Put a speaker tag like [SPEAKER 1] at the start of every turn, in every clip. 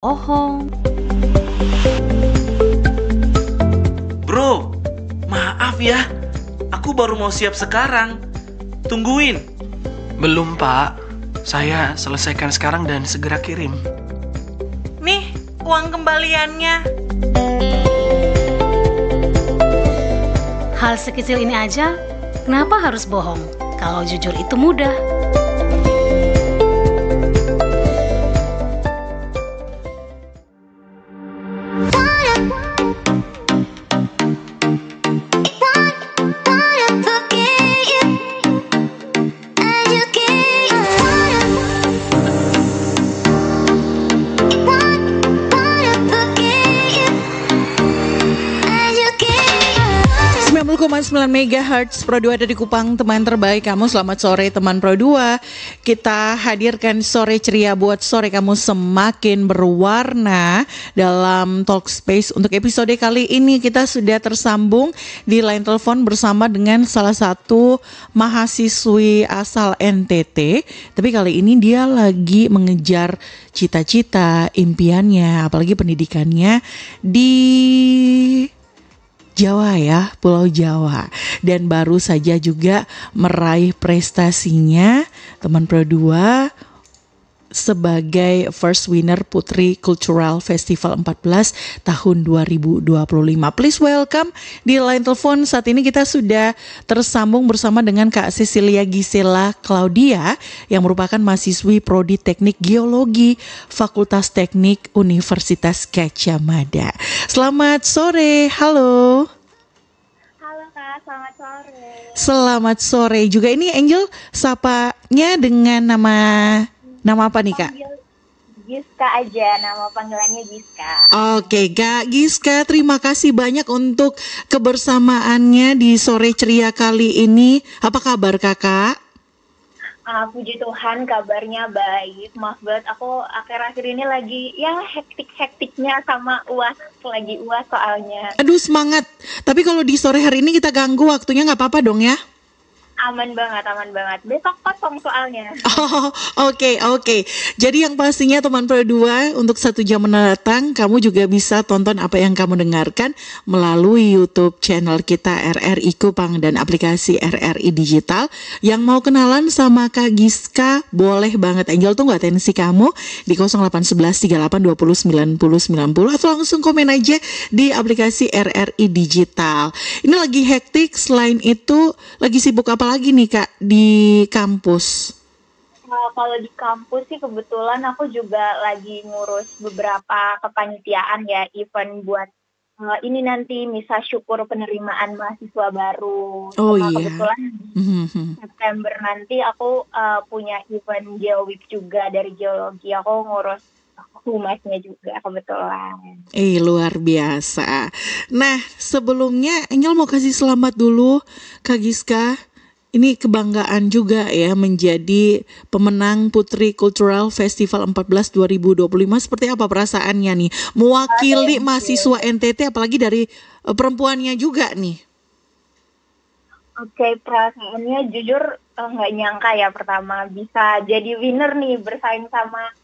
[SPEAKER 1] bohong.
[SPEAKER 2] Bro, maaf ya. Aku baru mau siap sekarang. Tungguin.
[SPEAKER 3] Belum, Pak. Saya selesaikan sekarang dan segera kirim.
[SPEAKER 4] Nih, uang kembaliannya.
[SPEAKER 1] Hal sekecil ini aja, kenapa harus bohong? Kalau jujur itu mudah.
[SPEAKER 5] MHz Pro 2 dari Kupang, teman terbaik kamu. Selamat sore teman Pro 2. Kita hadirkan sore ceria buat sore kamu semakin berwarna dalam Talk Space. Untuk episode kali ini kita sudah tersambung di line telepon bersama dengan salah satu mahasiswi asal NTT. Tapi kali ini dia lagi mengejar cita-cita, impiannya, apalagi pendidikannya di Jawa ya, Pulau Jawa. Dan baru saja juga meraih prestasinya teman Pro 2 sebagai first winner Putri Cultural Festival 14 tahun 2025. Please welcome di line telepon saat ini kita sudah tersambung bersama dengan Kak Cecilia Gisela Claudia yang merupakan mahasiswi Prodi Teknik Geologi Fakultas Teknik Universitas Gadjah Mada. Selamat sore, halo.
[SPEAKER 6] Halo Kak, selamat sore.
[SPEAKER 5] Selamat sore juga. Ini Angel sapanya dengan nama apa nih Kak?
[SPEAKER 6] Panggil Giska aja, nama panggilannya Giska.
[SPEAKER 5] Oke Kak Giska, terima kasih banyak untuk kebersamaannya di sore ceria kali ini. Apa kabar Kakak?
[SPEAKER 6] Puji Tuhan kabarnya baik. Maaf banget aku akhir-akhir ini lagi ya hektik-hektiknya sama UAS, lagi UAS soalnya.
[SPEAKER 5] Aduh semangat. Tapi kalau di sore hari ini kita ganggu waktunya nggak apa-apa dong ya?
[SPEAKER 6] Aman banget. Besok kosong soalnya.
[SPEAKER 5] Oh, oke. Jadi yang pastinya teman Pro 2 untuk 1 jam mendatang kamu juga bisa tonton apa yang kamu dengarkan melalui YouTube channel kita RRI Kupang dan aplikasi RRI Digital. Yang mau kenalan sama Kak Giska boleh banget Angel, tunggu atensi kamu di 0811 38 20 90 90 atau langsung komen aja di aplikasi RRI Digital. Ini lagi hektik, selain itu lagi sibuk apa lagi nih Kak di kampus?
[SPEAKER 6] Kalau di kampus sih kebetulan aku juga lagi ngurus beberapa kepanitiaan ya, event buat ini nanti misa syukur penerimaan mahasiswa baru. Kebetulan September nanti aku punya event Geoweek juga dari geologi. Aku ngurus humasnya juga kebetulan.
[SPEAKER 5] Luar biasa. Nah, sebelumnya Angel mau kasih selamat dulu Kak Giska. Ini kebanggaan juga ya menjadi pemenang Putri Cultural Festival 14 2025. Seperti apa perasaannya nih mewakili mahasiswa NTT apalagi dari perempuannya juga nih?
[SPEAKER 6] Oke, perasaannya jujur nggak nyangka ya pertama bisa jadi winner nih bersaing sama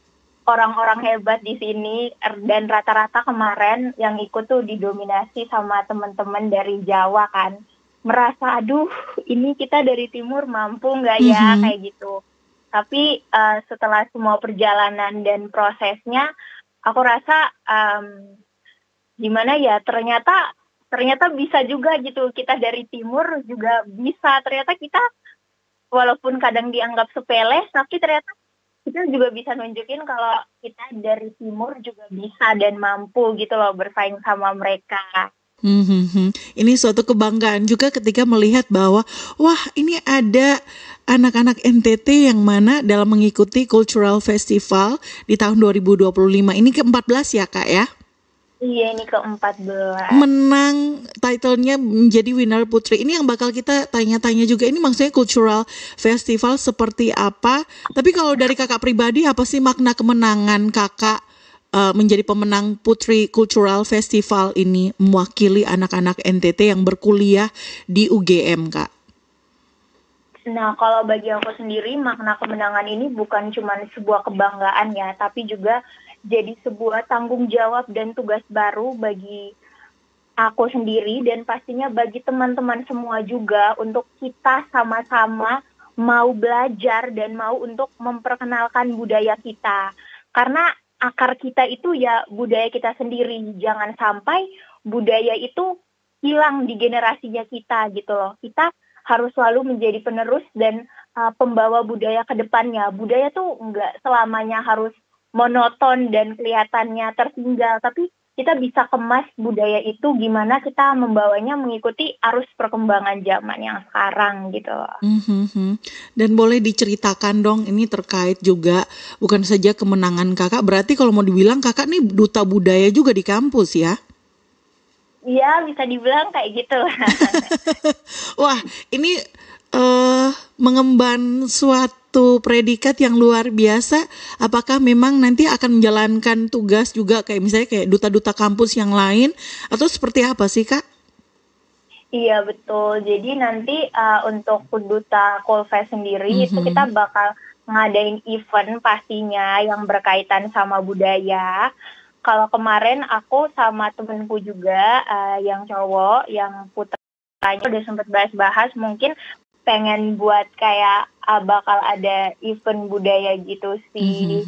[SPEAKER 6] orang-orang hebat di sini, dan rata-rata kemarin yang ikut tuh didominasi sama teman-teman dari Jawa kan. Merasa aduh ini kita dari timur mampu nggak ya kayak gitu. Tapi setelah semua perjalanan dan prosesnya aku rasa gimana ya, ternyata bisa juga gitu, kita dari timur juga bisa. Ternyata kita walaupun kadang dianggap sepele tapi ternyata kita juga bisa nunjukin kalau kita dari timur juga bisa dan mampu gitu loh bersaing sama mereka.
[SPEAKER 5] Ini suatu kebanggaan juga ketika melihat bahwa wah ini ada anak-anak NTT yang mana dalam mengikuti Cultural Festival di tahun 2025 ini ke-14 ya Kak ya?
[SPEAKER 6] Iya, ini ke-14.
[SPEAKER 5] Menang title-nya menjadi winner putri. Ini yang bakal kita tanya-tanya juga. Ini maksudnya Cultural Festival seperti apa? Tapi kalau dari Kakak pribadi apa sih makna kemenangan Kakak menjadi pemenang Putri Cultural Festival ini mewakili anak-anak NTT yang berkuliah di UGM, Kak?
[SPEAKER 6] Nah, kalau bagi aku sendiri makna kemenangan ini bukan cuma sebuah kebanggaan ya, tapi juga jadi sebuah tanggung jawab dan tugas baru bagi aku sendiri dan pastinya bagi teman-teman semua juga untuk kita sama-sama mau belajar dan mau untuk memperkenalkan budaya kita. Karena akar kita itu ya budaya kita sendiri. Jangan sampai budaya itu hilang di generasinya kita gitu loh. Kita harus selalu menjadi penerus dan pembawa budaya ke depannya. Budaya tuh nggak selamanya harus monoton dan kelihatannya tertinggal, tapi kita bisa kemas budaya itu gimana kita membawanya mengikuti arus perkembangan zaman yang sekarang gitu loh.
[SPEAKER 5] Dan boleh diceritakan dong, ini terkait juga bukan saja kemenangan kakak, berarti kalau mau dibilang kakak nih duta budaya juga di kampus ya?
[SPEAKER 6] Iya, bisa dibilang kayak gitu.
[SPEAKER 5] Wah, ini mengemban suatu predikat yang luar biasa. Apakah memang nanti akan menjalankan tugas juga kayak misalnya kayak duta-duta kampus yang lain atau seperti apa sih Kak?
[SPEAKER 6] Iya betul. Jadi nanti untuk duta Coolfest sendiri itu kita bakal ngadain event pastinya yang berkaitan sama budaya. Kalau kemarin aku sama temenku juga yang cowok, yang putranya udah sempat bahas-bahas mungkin pengen buat kayak bakal ada event budaya gitu sih.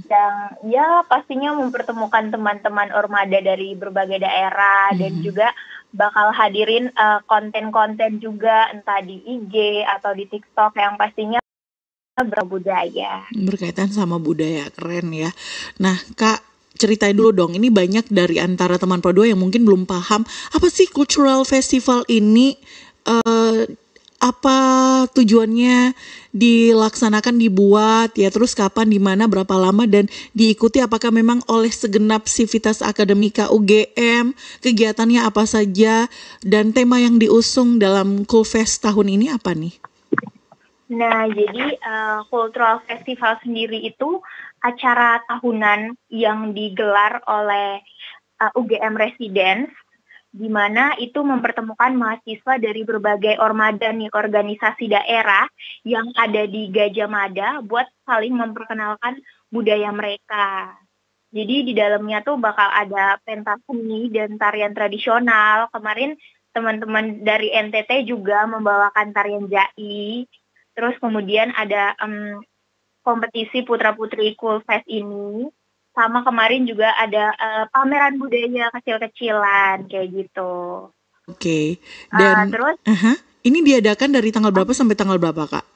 [SPEAKER 6] Yang ya pastinya mempertemukan teman-teman Ormada dari berbagai daerah dan juga bakal hadirin konten-konten juga entah di IG atau di TikTok yang pastinya berbudaya.
[SPEAKER 5] Berkaitan sama budaya, keren ya. Nah Kak, ceritain dulu dong, ini banyak dari antara teman Pro 2 yang mungkin belum paham apa sih Cultural Festival ini, apa tujuannya dilaksanakan, dibuat ya, terus kapan, di mana, berapa lama, dan diikuti apakah memang oleh segenap sivitas akademika UGM, kegiatannya apa saja, dan tema yang diusung dalam Coolfest tahun ini apa nih?
[SPEAKER 6] Nah, jadi Cultural Festival sendiri itu acara tahunan yang digelar oleh UGM Residence, di mana itu mempertemukan mahasiswa dari berbagai ormada nih, organisasi daerah yang ada di Gajah Mada buat saling memperkenalkan budaya mereka. Jadi di dalamnya tuh bakal ada pentas seni dan tarian tradisional. Kemarin teman-teman dari NTT juga membawakan tarian jai. Terus kemudian ada kompetisi putra-putri Coolfest ini. Sama kemarin juga ada pameran budaya kecil-kecilan kayak gitu.
[SPEAKER 5] Oke. Dan
[SPEAKER 6] terus
[SPEAKER 5] ini diadakan dari tanggal berapa sampai tanggal berapa Kak?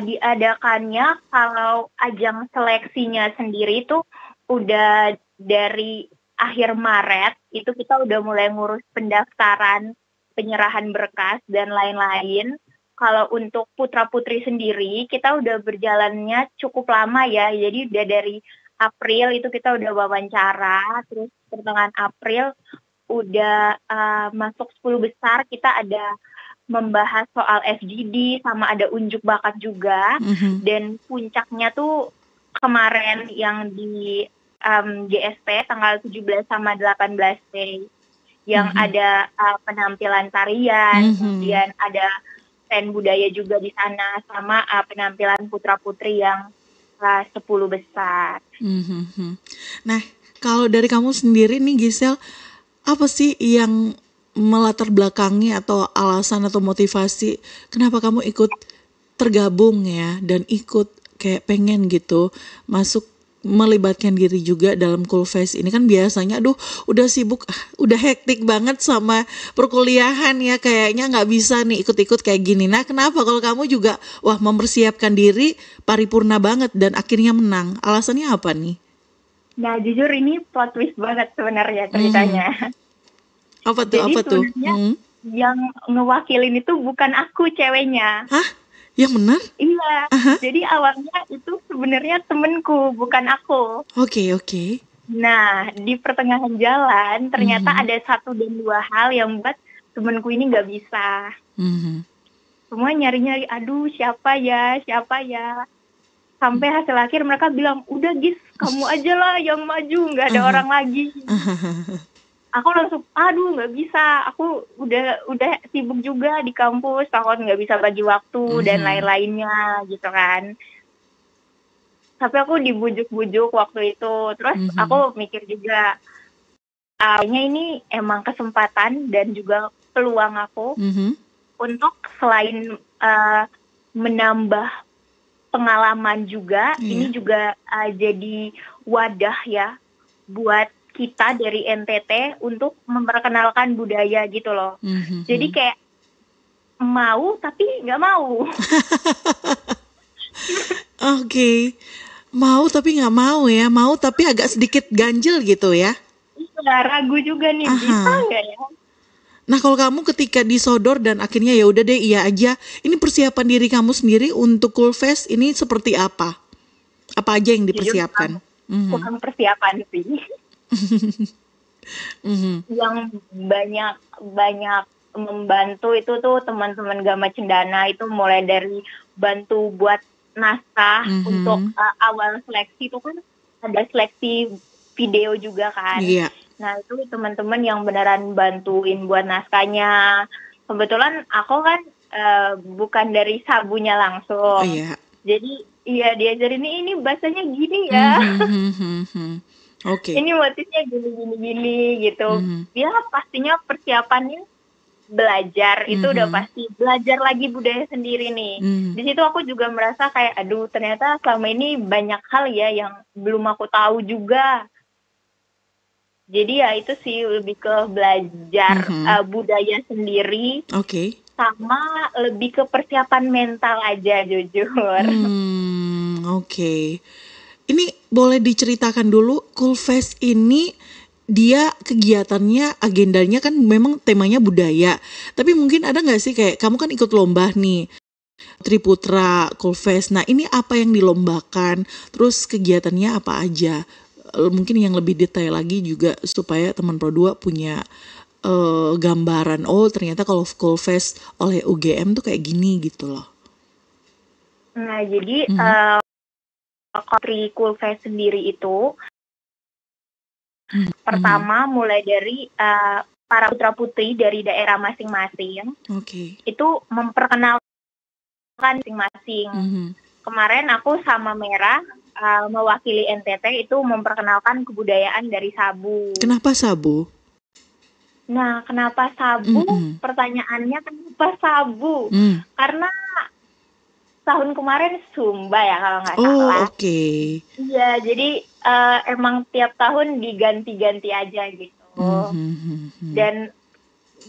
[SPEAKER 6] Diadakannya kalau ajang seleksinya sendiri itu udah dari akhir Maret, itu kita udah mulai ngurus pendaftaran, penyerahan berkas dan lain-lain. Kalau untuk putra-putri sendiri, kita udah berjalannya cukup lama ya. Jadi udah dari April itu kita udah wawancara, terus pertengahan April udah masuk 10 besar, kita ada membahas soal FGD, sama ada unjuk bakat juga. Dan puncaknya tuh kemarin yang di GSP tanggal 17 sama 18 Mei. Yang ada penampilan tarian, kemudian ada stand budaya juga di sana, sama penampilan putra-putri yang 10 besar.
[SPEAKER 5] Nah, kalau dari kamu sendiri nih Gisel, apa sih yang melatar belakangi atau alasan atau motivasi kenapa kamu ikut tergabung ya, dan ikut kayak pengen gitu masuk melibatkan diri juga dalam Coolfest ini? Kan biasanya udah sibuk, udah hektik banget sama perkuliahan ya, kayaknya nggak bisa nih ikut-ikut kayak gini. Nah kenapa kalau kamu juga mempersiapkan diri paripurna banget dan akhirnya menang, alasannya apa nih?
[SPEAKER 6] Nah jujur ini plot twist banget sebenarnya ceritanya.
[SPEAKER 5] Apa tuh?
[SPEAKER 6] Jadi
[SPEAKER 5] apa tuh?
[SPEAKER 6] Yang ngewakilin itu bukan aku, ceweknya.
[SPEAKER 5] Hah? Yang benar?
[SPEAKER 6] Iya. Jadi awalnya itu sebenarnya temenku, bukan aku.
[SPEAKER 5] Oke.
[SPEAKER 6] Nah, di pertengahan jalan ternyata ada 1 dan 2 hal yang buat temenku ini nggak bisa. Semua nyari-nyari, aduh siapa ya. Sampai hasil akhir mereka bilang, udah Gis, kamu aja lah yang maju, nggak ada orang lagi. Aku langsung, aduh nggak bisa, aku udah sibuk juga di kampus, takut nggak bisa bagi waktu dan lain-lainnya gitu kan. Tapi aku dibujuk-bujuk waktu itu. Terus aku mikir juga, kayaknya ini emang kesempatan dan juga peluang aku untuk selain menambah pengalaman juga, ini juga jadi wadah ya buat kita dari NTT untuk memperkenalkan budaya gitu loh. Jadi kayak mau tapi nggak mau.
[SPEAKER 5] Oke. Mau tapi nggak mau ya. Mau tapi agak sedikit ganjel gitu ya.
[SPEAKER 6] Iya, ragu juga nih, bisa nggak ya?
[SPEAKER 5] Nah, kalau kamu ketika disodor dan akhirnya ya udah deh iya aja. Ini persiapan diri kamu sendiri untuk Coolfest ini seperti apa? Apa aja yang dipersiapkan?
[SPEAKER 6] Bukan persiapan sih. Yang banyak membantu itu tuh teman-teman Gama Cendana, itu mulai dari bantu buat naskah untuk awal seleksi itu kan ada seleksi video juga kan.
[SPEAKER 5] Iya.
[SPEAKER 6] Nah itu teman-teman yang beneran bantuin buat naskahnya. Kebetulan aku kan bukan dari Sabunya langsung.
[SPEAKER 5] Iya.
[SPEAKER 6] Jadi iya diajarin ini bahasanya gini ya.
[SPEAKER 5] Oke.
[SPEAKER 6] Ini motifnya gini gitu. Ya pastinya persiapannya belajar itu udah pasti, belajar lagi budaya sendiri nih. Di situ aku juga merasa kayak aduh ternyata selama ini banyak hal ya yang belum aku tahu juga. Jadi ya itu sih lebih ke belajar budaya sendiri.
[SPEAKER 5] Oke.
[SPEAKER 6] Sama lebih ke persiapan mental aja jujur.
[SPEAKER 5] Oke. Ini boleh diceritakan dulu Coolfest ini dia kegiatannya, agendanya kan memang temanya budaya. Tapi mungkin ada nggak sih kayak kamu kan ikut lomba nih, Triputra Coolfest. Nah ini apa yang dilombakan? Terus kegiatannya apa aja? Mungkin yang lebih detail lagi juga supaya teman Pro 2 punya gambaran. Oh ternyata kalau Coolfest oleh UGM tuh kayak gini gitu loh.
[SPEAKER 6] Nah jadi Coolfest sendiri itu pertama mulai dari para putra-putri dari daerah masing-masing. Itu memperkenalkan masing-masing. Kemarin aku sama Merah mewakili NTT itu memperkenalkan kebudayaan dari Sabu.
[SPEAKER 5] Kenapa Sabu?
[SPEAKER 6] Nah, kenapa Sabu? Pertanyaannya kenapa Sabu? Karena tahun kemarin Sumba ya kalau nggak salah.
[SPEAKER 5] Oke.
[SPEAKER 6] Iya, jadi emang tiap tahun diganti-ganti aja gitu. Dan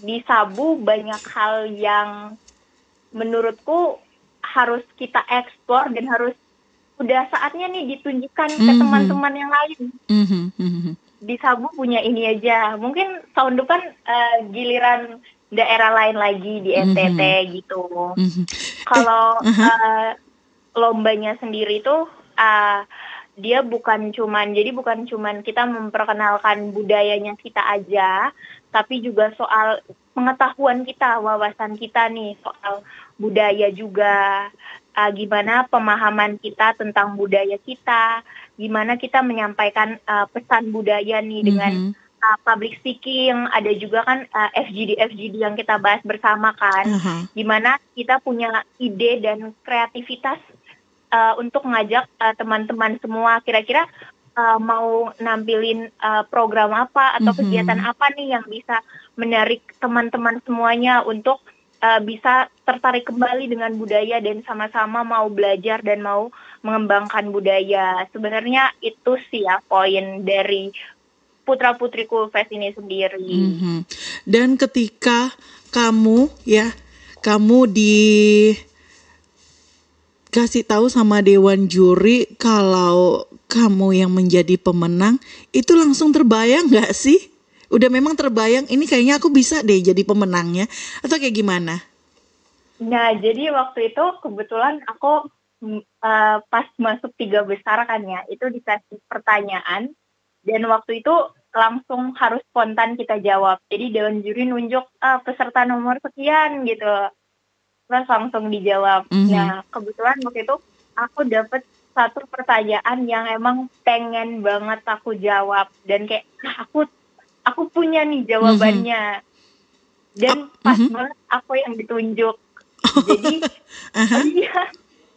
[SPEAKER 6] di Sabu banyak hal yang menurutku harus kita eksplor dan harus udah saatnya nih ditunjukkan ke teman-teman yang lain. Di Sabu punya ini aja. Mungkin tahun depan giliran daerah lain lagi di NTT gitu. Kalau lombanya sendiri tuh dia bukan cuman kita memperkenalkan budayanya kita aja, tapi juga soal pengetahuan kita, wawasan kita nih soal budaya juga, gimana pemahaman kita tentang budaya kita, gimana kita menyampaikan pesan budaya nih dengan public speaking, ada juga kan FGD yang kita bahas bersama kan, gimana kita punya ide dan kreativitas untuk ngajak teman-teman semua kira-kira mau nampilin program apa atau kegiatan apa nih yang bisa menarik teman-teman semuanya untuk bisa tertarik kembali dengan budaya dan sama-sama mau belajar dan mau mengembangkan budaya. Sebenarnya itu sih ya poin dari Putra-Putri Coolfest ini sendiri.
[SPEAKER 5] Dan ketika kamu dikasih tahu sama Dewan Juri kalau kamu yang menjadi pemenang, itu langsung terbayang nggak sih? Udah memang terbayang, ini kayaknya aku bisa deh jadi pemenangnya, atau kayak gimana?
[SPEAKER 6] Nah, jadi waktu itu kebetulan aku pas masuk 3 besar kan ya, itu dikasih pertanyaan, dan waktu itu langsung harus spontan kita jawab. Jadi Dewan Juri nunjuk peserta nomor sekian gitu, terus langsung dijawab. Nah, kebetulan waktu itu aku dapet satu pertanyaan yang emang pengen banget aku jawab, dan kayak aku punya nih jawabannya, dan pas banget aku yang ditunjuk. Jadi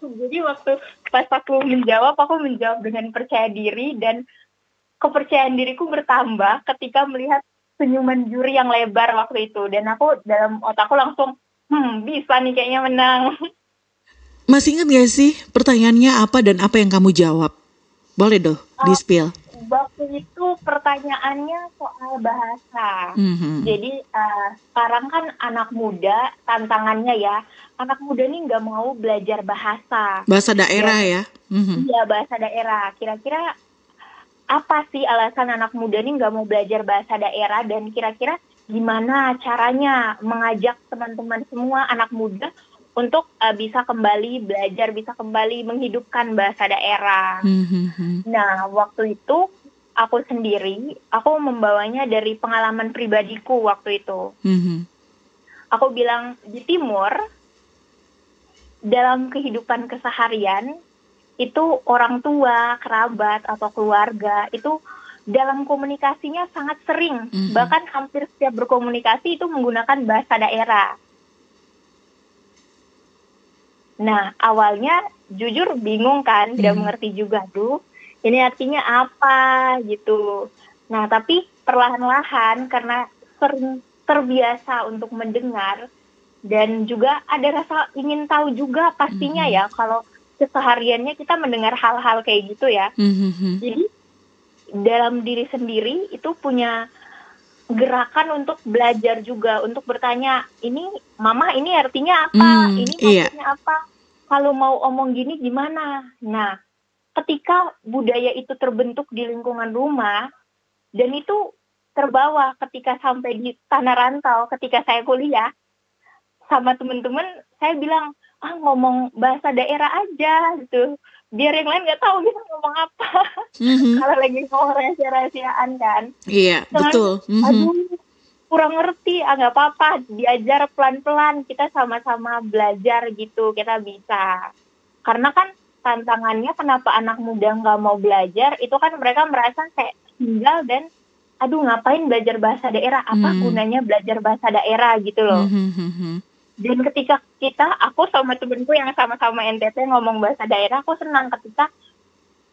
[SPEAKER 6] Jadi waktu pas aku menjawab dengan percaya diri, dan kepercayaan diriku bertambah ketika melihat senyuman juri yang lebar waktu itu. Dan aku dalam otakku langsung, bisa nih kayaknya menang.
[SPEAKER 5] Masih ingat gak sih pertanyaannya apa dan apa yang kamu jawab? Boleh dong di-spill.
[SPEAKER 6] Waktu itu pertanyaannya soal bahasa.
[SPEAKER 5] Mhm.
[SPEAKER 6] Jadi sekarang kan anak muda, tantangannya ya, anak muda nih nggak mau belajar bahasa.
[SPEAKER 5] Bahasa daerah ya. Mhm.
[SPEAKER 6] Iya, bahasa daerah. Kira-kira apa sih alasan anak muda nih nggak mau belajar bahasa daerah, dan kira-kira gimana caranya mengajak teman-teman semua anak muda untuk bisa kembali belajar, bisa kembali menghidupkan bahasa daerah.
[SPEAKER 5] Mhm.
[SPEAKER 6] Nah, waktu itu aku sendiri, aku membawanya dari pengalaman pribadiku waktu itu.
[SPEAKER 5] Mhm.
[SPEAKER 6] Aku bilang, di Timur, dalam kehidupan keseharian, itu orang tua, kerabat, atau keluarga, itu dalam komunikasinya sangat sering. Bahkan hampir setiap berkomunikasi itu menggunakan bahasa daerah. Nah, awalnya jujur bingung kan, tidak mengerti juga tuh. Ini artinya apa gitu. Nah, tapi perlahan-lahan karena sering terbiasa untuk mendengar, dan juga ada rasa ingin tahu juga pastinya ya, kalau kesehariannya kita mendengar hal-hal kayak gitu ya.
[SPEAKER 5] Mhm.
[SPEAKER 6] Jadi dalam diri sendiri itu punya gerakan untuk belajar juga, untuk bertanya, ini mama ini artinya apa, ini maksudnya apa, kalau mau omong gini gimana. Nah, ketika budaya itu terbentuk di lingkungan rumah, dan itu terbawa ketika sampai di tanah rantau, ketika saya kuliah, sama teman-teman saya bilang, ngomong bahasa daerah aja gitu, biar yang lain nggak tahu kita ngomong apa. Kalau lagi ngomong rahasia-rahasiaan kan.
[SPEAKER 5] Iya, betul.
[SPEAKER 6] Aduh, kurang ngerti, nggak apa-apa, diajar pelan-pelan, kita sama-sama belajar gitu, kita bisa. Karena kan tantangannya kenapa anak muda nggak mau belajar, itu kan mereka merasa kayak tinggal dan, aduh ngapain belajar bahasa daerah, apa gunanya belajar bahasa daerah gitu loh. Dan ketika aku sama temenku yang sama-sama NTT ngomong bahasa daerah, aku senang ketika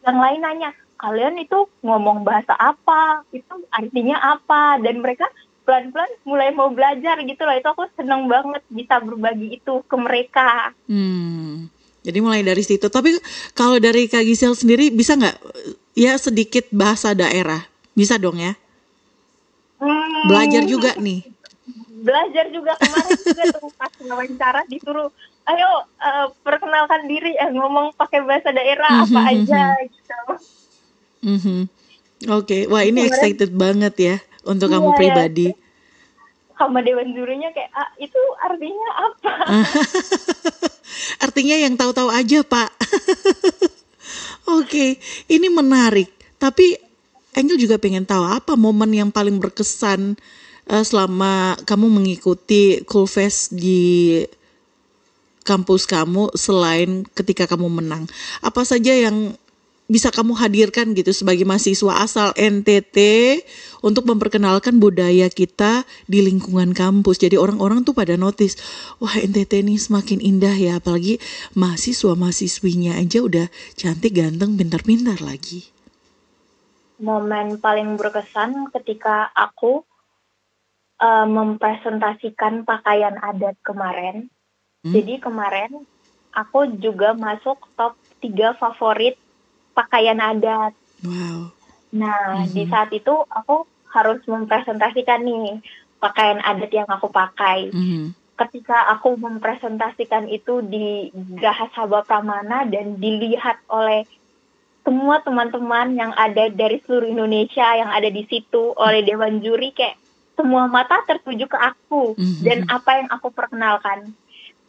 [SPEAKER 6] yang lain nanya, kalian itu ngomong bahasa apa, itu artinya apa, dan mereka pelan-pelan mulai mau belajar gitu loh. Itu aku senang banget bisa berbagi itu ke mereka.
[SPEAKER 5] Jadi mulai dari situ. Tapi kalau dari Kak Gisel sendiri bisa nggak ya sedikit bahasa daerah? Bisa dong ya? Belajar juga nih.
[SPEAKER 6] Belajar juga kemarin juga tuh pas wawancara disuruh, ayo perkenalkan diri, ngomong pakai bahasa daerah apa aja gitu.
[SPEAKER 5] Oke, wah ini excited banget ya untuk kamu pribadi.
[SPEAKER 6] Sama dewan jurinya kayak, itu artinya apa?
[SPEAKER 5] Artinya yang tahu-tahu aja, Pak. Oke, ini menarik. Tapi Angel juga pengen tahu apa momen yang paling berkesan selama kamu mengikuti Coolfest di kampus kamu selain ketika kamu menang. Apa saja yang bisa kamu hadirkan gitu sebagai mahasiswa asal NTT untuk memperkenalkan budaya kita di lingkungan kampus. Jadi orang-orang tuh pada notice, wah NTT ini semakin indah ya, apalagi mahasiswa-mahasiswinya aja udah cantik, ganteng, pintar-pintar lagi.
[SPEAKER 6] Momen paling berkesan ketika aku mempresentasikan pakaian adat kemarin. Jadi kemarin aku juga masuk top 3 favorit pakaian adat.
[SPEAKER 5] Wow.
[SPEAKER 6] Nah, di saat itu aku harus mempresentasikan nih pakaian adat yang aku pakai. Ketika aku mempresentasikan itu di Geraha Sabha Pramana dan dilihat oleh semua teman-teman yang ada dari seluruh Indonesia yang ada di situ, oleh dewan juri, kayak semua mata tertuju ke aku dan apa yang aku perkenalkan.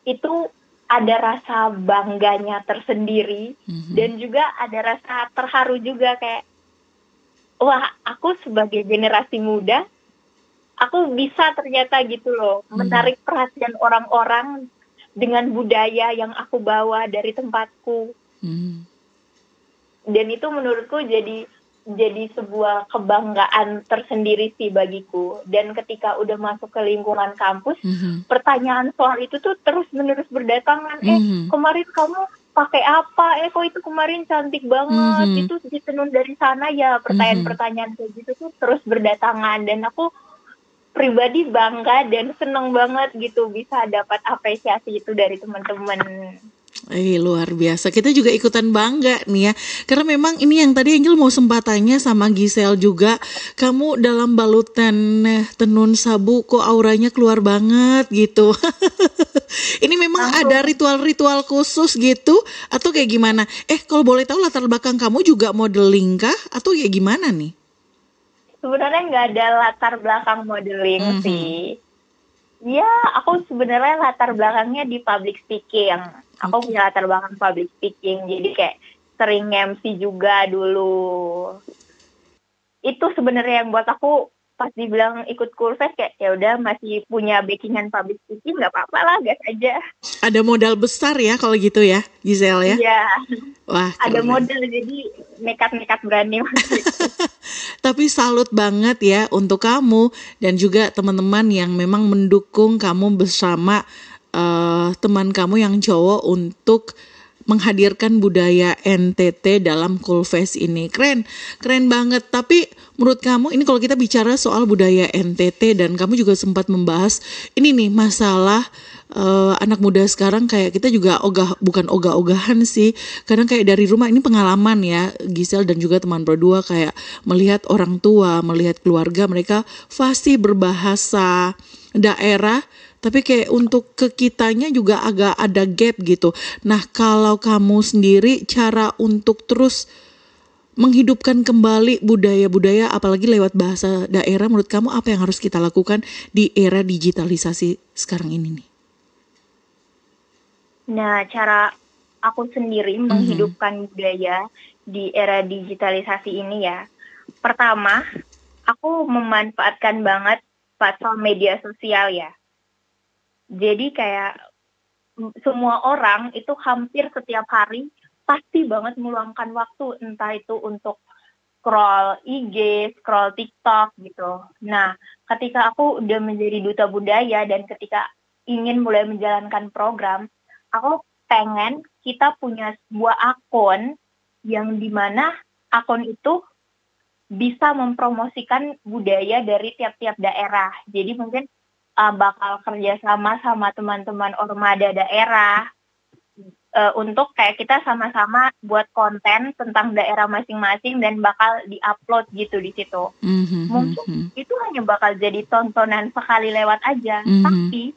[SPEAKER 6] Itu ada rasa bangganya tersendiri dan juga ada rasa terharu juga, kayak wah, aku sebagai generasi muda, aku bisa ternyata gitu loh menarik perhatian orang-orang dengan budaya yang aku bawa dari tempatku. Dan itu menurutku jadi sebuah kebanggaan tersendiri sih bagiku. Dan ketika udah masuk ke lingkungan kampus, pertanyaan soal itu tuh terus-menerus berdatangan. Kemarin kamu pakai apa? Kok itu kemarin cantik banget.
[SPEAKER 5] Mhm.
[SPEAKER 6] Itu ditenun dari sana ya. Pertanyaan-pertanyaan kayak gitu tuh terus berdatangan, dan aku pribadi bangga dan seneng banget gitu bisa dapat apresiasi itu dari teman-teman.
[SPEAKER 5] Luar biasa. Kita juga ikutan bangga nih ya. Karena memang ini yang tadi Angel mau sempat tanya sama Giselle juga. Kamu dalam balutan tenun sabu kok auranya keluar banget gitu. Ini memang ada ritual-ritual khusus gitu atau kayak gimana? Kalau boleh tahu latar belakang kamu juga modeling kah atau kayak gimana nih?
[SPEAKER 6] Sebenarnya nggak ada latar belakang modeling
[SPEAKER 5] Mhm.
[SPEAKER 6] sih. Ya, aku sebenarnya latar belakangnya di public speaking. Aku punya latar belakang public speaking, jadi kayak sering MC juga dulu. Itu sebenarnya yang buat aku pas dibilang ikut Coolfest kayak ya udah masih punya backingan public speaking, nggak apa-apa lah, gas aja.
[SPEAKER 5] Ada modal besar ya kalau gitu ya, Giselle ya?
[SPEAKER 6] Iya,
[SPEAKER 5] Wah,
[SPEAKER 6] ada
[SPEAKER 5] keren.
[SPEAKER 6] model jadi nekat-nekat berani.
[SPEAKER 5] Tapi salut banget ya untuk kamu dan juga teman-teman yang memang mendukung kamu bersama teman kamu yang cowok untuk menghadirkan budaya NTT dalam Coolfest ini. Keren, keren banget. Tapi menurut kamu ini kalau kita bicara soal budaya NTT dan kamu juga sempat membahas ini nih masalah anak muda sekarang kayak kita juga bukan ogah-ogahan sih. Kadang kayak dari rumah ini pengalaman ya Giselle dan juga teman berdua kayak melihat orang tua, melihat keluarga mereka fasih berbahasa daerah tapi kayak untuk ke kitanya juga agak ada gap gitu. Nah, kalau kamu sendiri cara untuk terus menghidupkan kembali budaya-budaya apalagi lewat bahasa daerah menurut kamu apa yang harus kita lakukan di era digitalisasi sekarang ini nih?
[SPEAKER 6] Nah, cara aku sendiri menghidupkan budaya di era digitalisasi ini ya. Pertama, aku memanfaatkan banget platform media sosial ya. Jadi kayak semua orang itu hampir setiap hari pasti banget meluangkan waktu, entah itu untuk scroll IG, scroll TikTok gitu. Nah, ketika aku udah menjadi duta budaya dan ketika ingin mulai menjalankan program, aku pengen kita punya sebuah akun yang dimana akun itu bisa mempromosikan budaya dari tiap-tiap daerah. Jadi mungkin bakal kerjasama sama teman-teman Ormada daerah untuk kayak kita sama-sama buat konten tentang daerah masing-masing dan bakal diupload gitu di situ. Mungkin itu hanya bakal jadi tontonan sekali lewat aja, tapi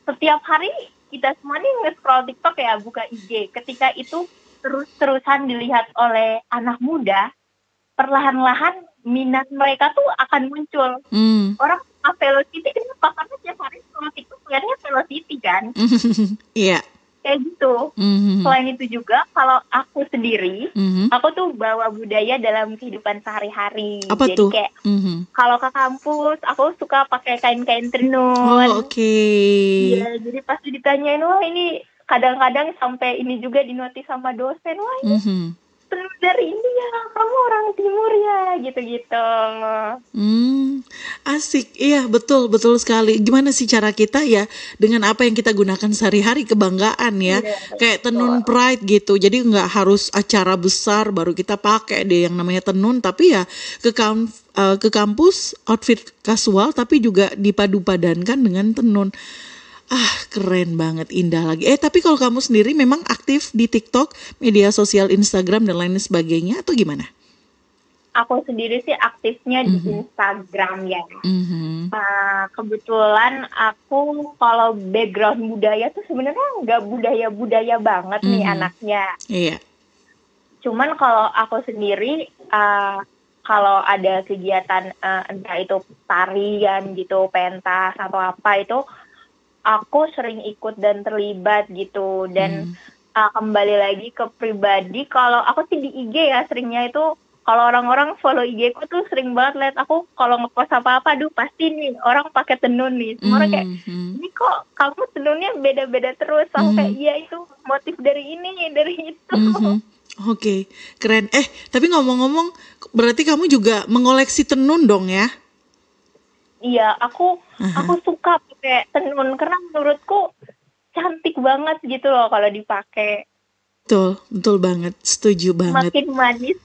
[SPEAKER 6] setiap hari kita semua nih nge-scroll TikTok ya, buka IG. Ketika itu terus-terusan dilihat oleh anak muda, perlahan-lahan minat mereka tuh akan muncul. Orang velocity kenapa? Karena tiap hari scroll TikTok lihatnya velocity kan.
[SPEAKER 5] Iya.
[SPEAKER 6] Kayak gitu. Selain itu juga kalau aku sendiri, aku tuh bawa budaya dalam kehidupan sehari-hari.
[SPEAKER 5] Apa
[SPEAKER 6] Jadi
[SPEAKER 5] tuh?
[SPEAKER 6] kayak kalau ke kampus, aku suka pakai kain-kain tenun.
[SPEAKER 5] Oh, oke.
[SPEAKER 6] Iya, jadi pasti ditanyain, wah ini kadang-kadang sampai ini juga dinotis sama dosen, wah ini tenun dari India, kamu orang timur ya, gitu-gitu.
[SPEAKER 5] Asik, iya betul sekali. Gimana sih cara kita ya dengan apa yang kita gunakan sehari-hari kebanggaan ya, kayak tenun pride gitu. Jadi nggak harus acara besar baru kita pakai deh yang namanya tenun, tapi ya ke kampus outfit kasual tapi juga dipadu-padankan dengan tenun. Keren banget, indah lagi. Tapi kalau kamu sendiri memang aktif di TikTok, media sosial Instagram dan lain sebagainya atau gimana?
[SPEAKER 6] Aku sendiri sih aktifnya di Instagram ya. Kebetulan aku kalau background budaya tuh sebenarnya nggak budaya-budaya banget nih anaknya.
[SPEAKER 5] Iya.
[SPEAKER 6] Cuman kalau aku sendiri, kalau ada kegiatan entah itu tarian gitu, pentas atau apa itu, aku sering ikut dan terlibat gitu. Dan kembali lagi ke pribadi, kalau aku sih di IG ya seringnya itu, kalau orang-orang follow IG ku tuh sering banget lihat aku kalau ngepost apa-apa, pasti nih orang pakai tenun nih. Semua orang kayak, ini kok kamu tenunnya beda-beda terus, sampai iya itu motif dari ini, dari itu.
[SPEAKER 5] Oke, keren. Tapi ngomong-ngomong, berarti kamu juga mengoleksi tenun dong ya?
[SPEAKER 6] Iya, aku suka pakai tenun karena menurutku cantik banget gitu loh kalau dipakai.
[SPEAKER 5] Betul, betul banget, setuju banget.
[SPEAKER 6] Makin manis,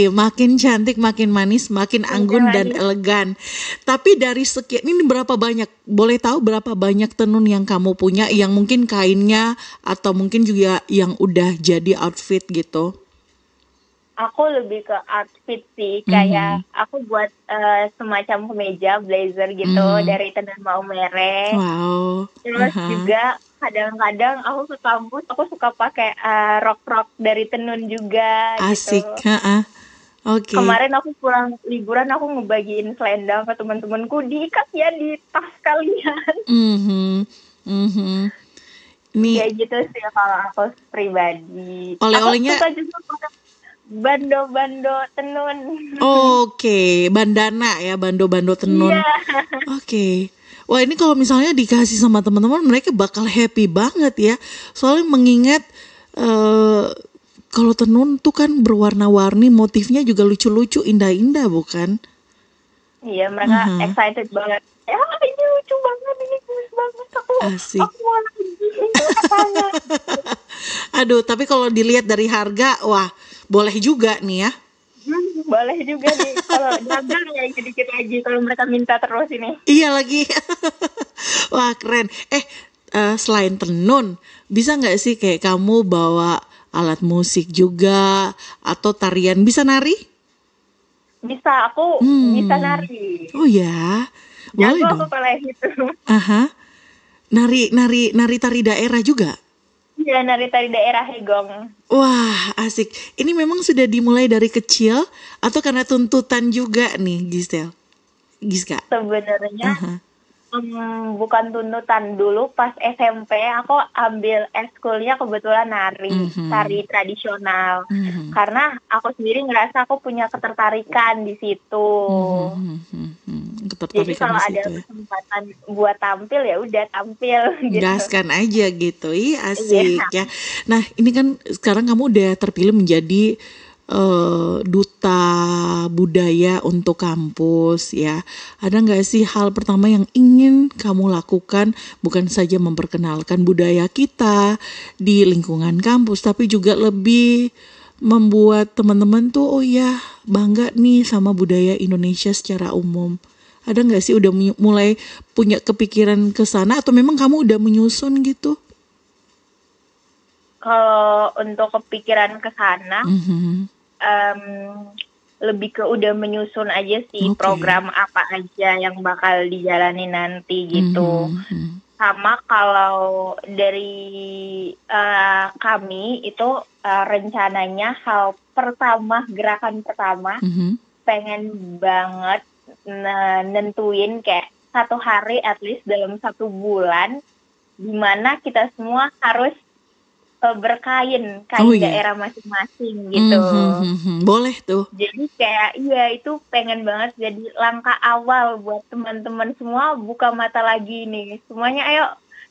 [SPEAKER 5] Makin cantik, makin manis, makin anggun dan
[SPEAKER 6] manis.
[SPEAKER 5] elegan. Tapi dari sekian ini berapa banyak? Boleh tahu berapa banyak tenun yang kamu punya yang mungkin kainnya atau mungkin juga yang udah jadi outfit gitu?
[SPEAKER 6] Aku lebih ke outfit sih, kayak aku buat semacam kemeja blazer gitu dari tenun mau merek.
[SPEAKER 5] Wow.
[SPEAKER 6] Terus juga kadang-kadang aku ke kampus aku suka pakai rok-rok dari tenun juga
[SPEAKER 5] Asik,
[SPEAKER 6] gitu.
[SPEAKER 5] Oke.
[SPEAKER 6] Kemarin aku pulang liburan aku ngebagiin selendang ke teman-temanku, diikat ya di tas kalian.
[SPEAKER 5] Mhm, mhm. Nih
[SPEAKER 6] Kayak gitu sih kalau aku pribadi.
[SPEAKER 5] oleh-olehnya.
[SPEAKER 6] Aku suka juga pakai bando-bando tenun.
[SPEAKER 5] Oke, bandana ya, bando-bando tenun.
[SPEAKER 6] Iya.
[SPEAKER 5] Oke. Wah, ini kalau misalnya dikasih sama teman-teman, mereka bakal happy banget ya. Soalnya mengingat kalau tenun tuh kan berwarna-warni, motifnya juga lucu-lucu, indah-indah, bukan?
[SPEAKER 6] Iya, mereka excited banget. Ya, ini lucu banget, ini bagus banget.
[SPEAKER 5] Asik.
[SPEAKER 6] Aku mau lagi. Katanya.
[SPEAKER 5] Aduh, tapi kalau dilihat dari harga, wah, boleh juga nih ya.
[SPEAKER 6] Boleh juga nih kalau dagang ya sedikit lagi kalau mereka minta terus ini.
[SPEAKER 5] Iya lagi. Wah, keren. Selain tenun, bisa nggak sih kayak kamu bawa alat musik juga atau tarian? Bisa nari?
[SPEAKER 6] Bisa, aku bisa nari.
[SPEAKER 5] Oh ya, boleh
[SPEAKER 6] Jago
[SPEAKER 5] dong.
[SPEAKER 6] aku kalau gitu.
[SPEAKER 5] Aha. Nari tari daerah juga.
[SPEAKER 6] Iya, nari tari daerah Hegong.
[SPEAKER 5] Wah, asik. Ini memang sudah dimulai dari kecil atau karena tuntutan juga nih, Giska?
[SPEAKER 6] Sebenarnya bukan tuntutan, dulu pas SMP aku ambil ekskulnya kebetulan nari, tari tradisional. Karena aku sendiri ngerasa aku punya ketertarikan di situ. Jadi kalau ada kesempatan buat tampil ya udah tampil gitu.
[SPEAKER 5] Gaskan aja gitu. Asik ya. Nah, ini kan sekarang kamu udah terpilih menjadi duta budaya untuk kampus ya. Ada nggak sih hal pertama yang ingin kamu lakukan, bukan saja memperkenalkan budaya kita di lingkungan kampus, tapi juga lebih membuat teman-teman tuh oh ya bangga nih sama budaya Indonesia secara umum. Ada nggak sih udah mulai punya kepikiran ke sana atau memang kamu udah menyusun gitu?
[SPEAKER 6] Kalau untuk kepikiran ke sana, lebih ke udah menyusun aja sih program apa aja yang bakal dijalani nanti gitu. Sama kalau dari kami itu rencananya gerakan pertama pengen banget nentuin kayak 1 hari at least dalam 1 bulan dimana kita semua harus berkain daerah masing-masing gitu.
[SPEAKER 5] Boleh tuh.
[SPEAKER 6] Jadi kayak itu pengen banget jadi langkah awal buat teman-teman semua buka mata lagi nih. Semuanya ayo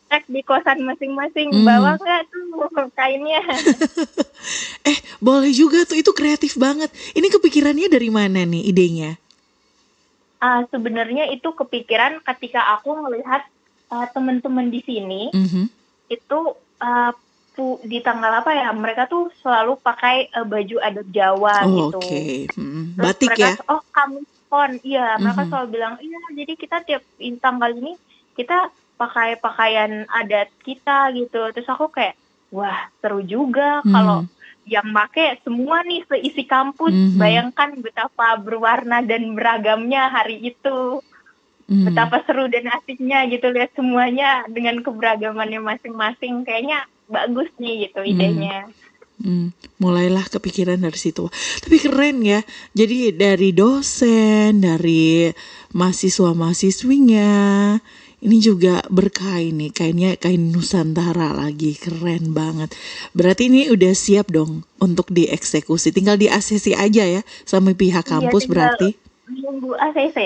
[SPEAKER 6] cek di kosan masing-masing, bawa nggak tuh kainnya.
[SPEAKER 5] Boleh juga tuh, itu kreatif banget. Ini kepikirannya dari mana nih idenya?
[SPEAKER 6] Sebenarnya itu kepikiran ketika aku melihat teman-teman di sini itu di tanggal apa ya, mereka tuh selalu pakai baju adat Jawa gitu.
[SPEAKER 5] Oke.
[SPEAKER 6] Batik
[SPEAKER 5] Batik ya?
[SPEAKER 6] kami pon, mereka selalu bilang jadi kita tiap tanggal ini kita pakai pakaian adat kita gitu. Terus aku kayak wah seru juga kalau yang make semua nih seisi kampus. Bayangkan betapa berwarna dan beragamnya hari itu. Betapa seru dan asiknya gitu lihat semuanya dengan keberagamannya masing-masing. Kayaknya bagus nih gitu idenya.
[SPEAKER 5] Mulailah kepikiran dari situ. Tapi keren ya. Jadi dari dosen, dari mahasiswa-mahasiswinya, ini juga berkain nih. Kain Nusantara lagi, keren banget. Berarti ini udah siap dong untuk dieksekusi. Tinggal di ACC aja ya sama pihak kampus berarti.
[SPEAKER 6] Nunggu ACC.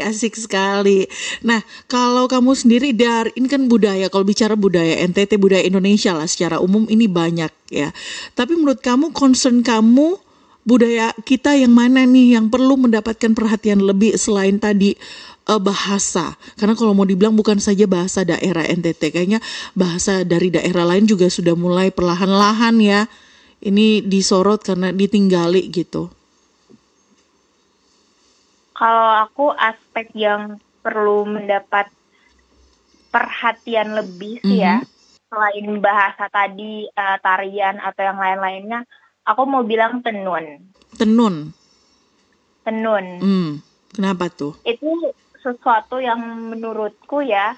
[SPEAKER 5] Asik sekali. Nah, kalau kamu sendiri ini kan budaya, kalau bicara budaya NTT, budaya Indonesia lah secara umum ini banyak ya. Tapi menurut kamu concern kamu budaya kita yang mana nih yang perlu mendapatkan perhatian lebih selain tadi bahasa? Karena kalau mau dibilang bukan saja bahasa daerah NTT, kayaknya bahasa dari daerah lain juga sudah mulai perlahan-lahan ya. Ini disorot karena ditinggali gitu.
[SPEAKER 6] Kalau aku aspek yang perlu mendapat perhatian lebih sih ya, selain bahasa tadi, tarian atau yang lain-lainnya, aku mau bilang tenun.
[SPEAKER 5] Tenun.
[SPEAKER 6] Tenun.
[SPEAKER 5] Kenapa tuh?
[SPEAKER 6] Itu sesuatu yang menurutku ya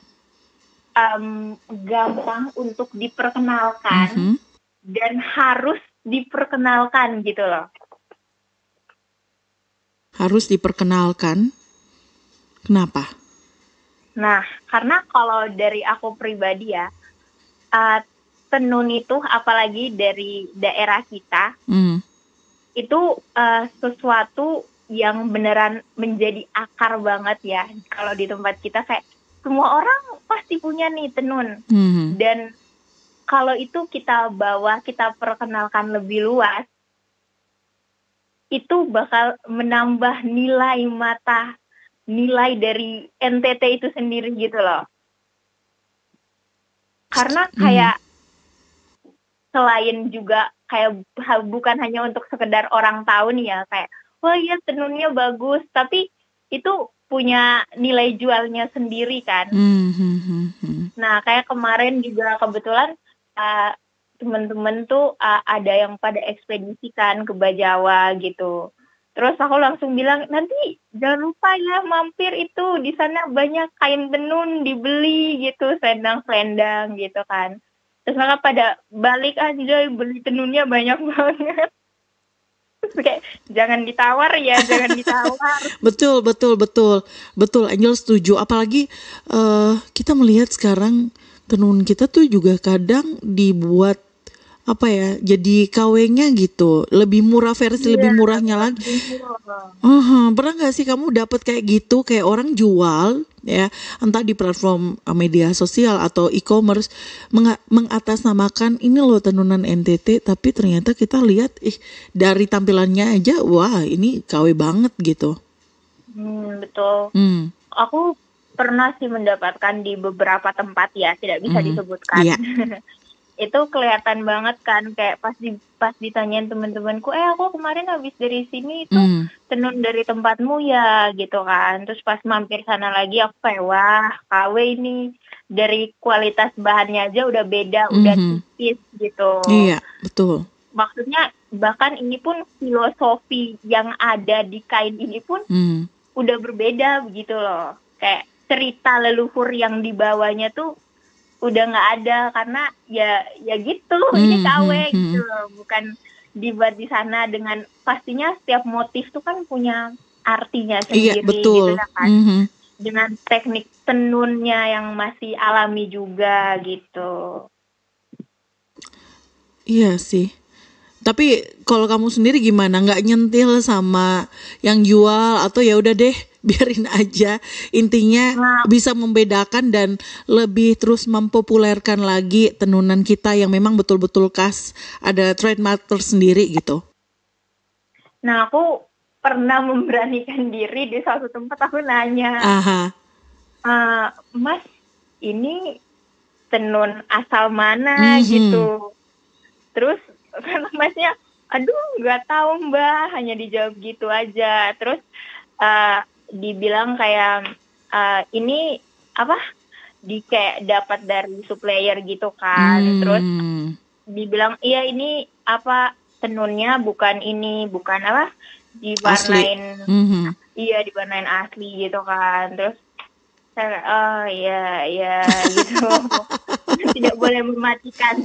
[SPEAKER 6] gampang untuk diperkenalkan dan harus diperkenalkan gitu loh.
[SPEAKER 5] Harus diperkenalkan. Kenapa?
[SPEAKER 6] Nah, karena kalau dari aku pribadi ya, tenun itu apalagi dari daerah kita, itu sesuatu yang beneran menjadi akar banget ya. Kalau di tempat kita kayak semua orang pasti punya nih tenun. Dan kalau itu kita bawa, kita perkenalkan lebih luas, itu bakal menambah nilai dari NTT itu sendiri gitu loh. Karena kayak selain juga kayak bukan hanya untuk sekedar orang tahu nih ya, kayak wah iya tenunnya bagus, tapi itu punya nilai jualnya sendiri kan. Nah kayak kemarin juga kebetulan teman-teman tuh ada yang pada ekspedisikan ke Bajawa gitu. Terus aku langsung bilang, nanti jangan lupa ya mampir itu, di sana banyak kain tenun dibeli gitu, selendang-selendang gitu kan. Terus mereka pada balik aja beli tenunnya banyak banget. Terus kayak jangan ditawar ya, jangan ditawar. Betul. Angel setuju. Apalagi kita melihat sekarang tenun kita tuh juga kadang dibuat apa ya, jadi KW-nya gitu, lebih murah versi lebih murahnya lagi. Pernah nggak sih kamu dapat kayak gitu, kayak orang jual ya, entah di platform media sosial atau e-commerce, mengatasnamakan ini loh tenunan NTT, tapi ternyata kita lihat dari tampilannya aja, wah ini KW banget gitu. Betul. Aku pernah sih mendapatkan di beberapa tempat ya, tidak bisa disebutkan. Yeah. Itu kelihatan banget kan, kayak pas ditanyain teman-temanku, aku kemarin habis dari sini itu tenun dari tempatmu ya gitu kan. Terus pas mampir sana lagi aku kayak wah KW ini dari kualitas bahannya aja udah beda, udah tipis gitu.
[SPEAKER 5] Iya betul.
[SPEAKER 6] Maksudnya bahkan ini pun filosofi yang ada di kain ini pun udah berbeda begitu loh. Kayak cerita leluhur yang dibawanya tuh udah nggak ada, karena ya gitu, ini KW gitu loh, bukan dibuat di sana dengan pastinya setiap motif tuh kan punya artinya sendiri. Iya, betul. Gitu kan. Dengan teknik tenunnya yang masih alami juga gitu.
[SPEAKER 5] Iya sih. Tapi kalau kamu sendiri gimana? Nggak nyentil sama yang jual atau ya udah deh biarin aja, intinya bisa membedakan dan lebih terus mempopulerkan lagi tenunan kita yang memang betul-betul khas, ada trademark tersendiri gitu.
[SPEAKER 6] Nah aku pernah memberanikan diri di suatu tempat, aku nanya, Mas ini tenun asal mana gitu. Terus masnya, aduh nggak tahu Mbak, hanya dijawab gitu aja. Terus dibilang kayak ini apa, kayak dapat dari supplier gitu kan. Terus dibilang iya ini apa, tenunnya bukan ini, bukan apa, diwarnain iya diwarnain asli gitu kan. Terus saya iya gitu. Tidak boleh mematikan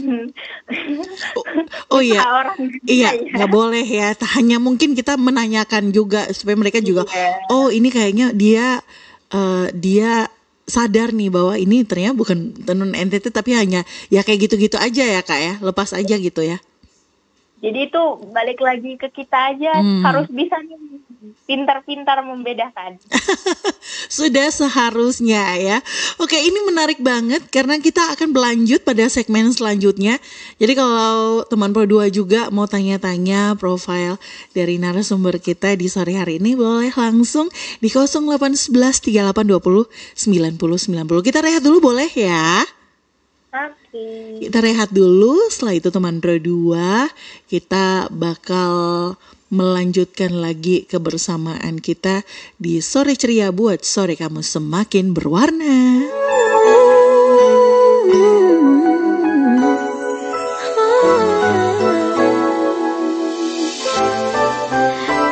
[SPEAKER 6] orang.
[SPEAKER 5] Iya nggak boleh ya, hanya mungkin kita menanyakan juga supaya mereka juga ini kayaknya dia sadar nih bahwa ini ternyata bukan tenun NTT tapi hanya ya kayak gitu-gitu aja ya Kak ya, lepas aja gitu ya.
[SPEAKER 6] Jadi itu balik lagi ke kita aja, harus bisa nih pintar-pintar membedakan.
[SPEAKER 5] Sudah seharusnya ya. Oke, ini menarik banget karena kita akan berlanjut pada segmen selanjutnya. Jadi kalau teman Pro 2 juga mau tanya-tanya profil dari narasumber kita di sore hari ini, boleh langsung di 0811 3820 9090. Kita rehat dulu boleh ya?
[SPEAKER 6] Oke.
[SPEAKER 5] Kita rehat dulu, setelah itu teman Pro 2 kita bakal melanjutkan lagi kebersamaan kita di Sore Ceria buat sore kamu semakin berwarna.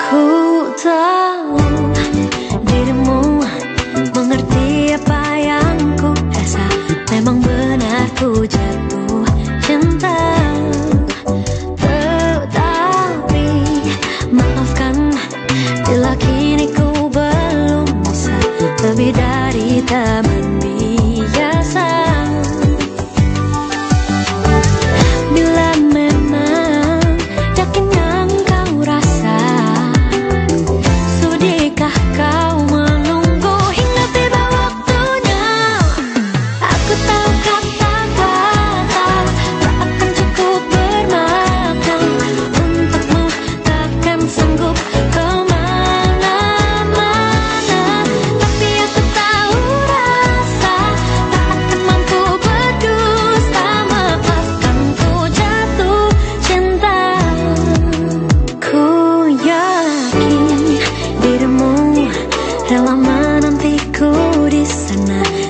[SPEAKER 7] Ku tahu dirimu mengerti apa yang ku rasa. Memang benar ku jatuh cinta. Bila kini ku belum bisa lebih dari teman biasa. Bila memang yakin yang kau rasa, sudikah kau menunggu hingga tiba waktunya? Aku tahu kata-kata tak akan cukup bermakna untukmu, takkan sanggup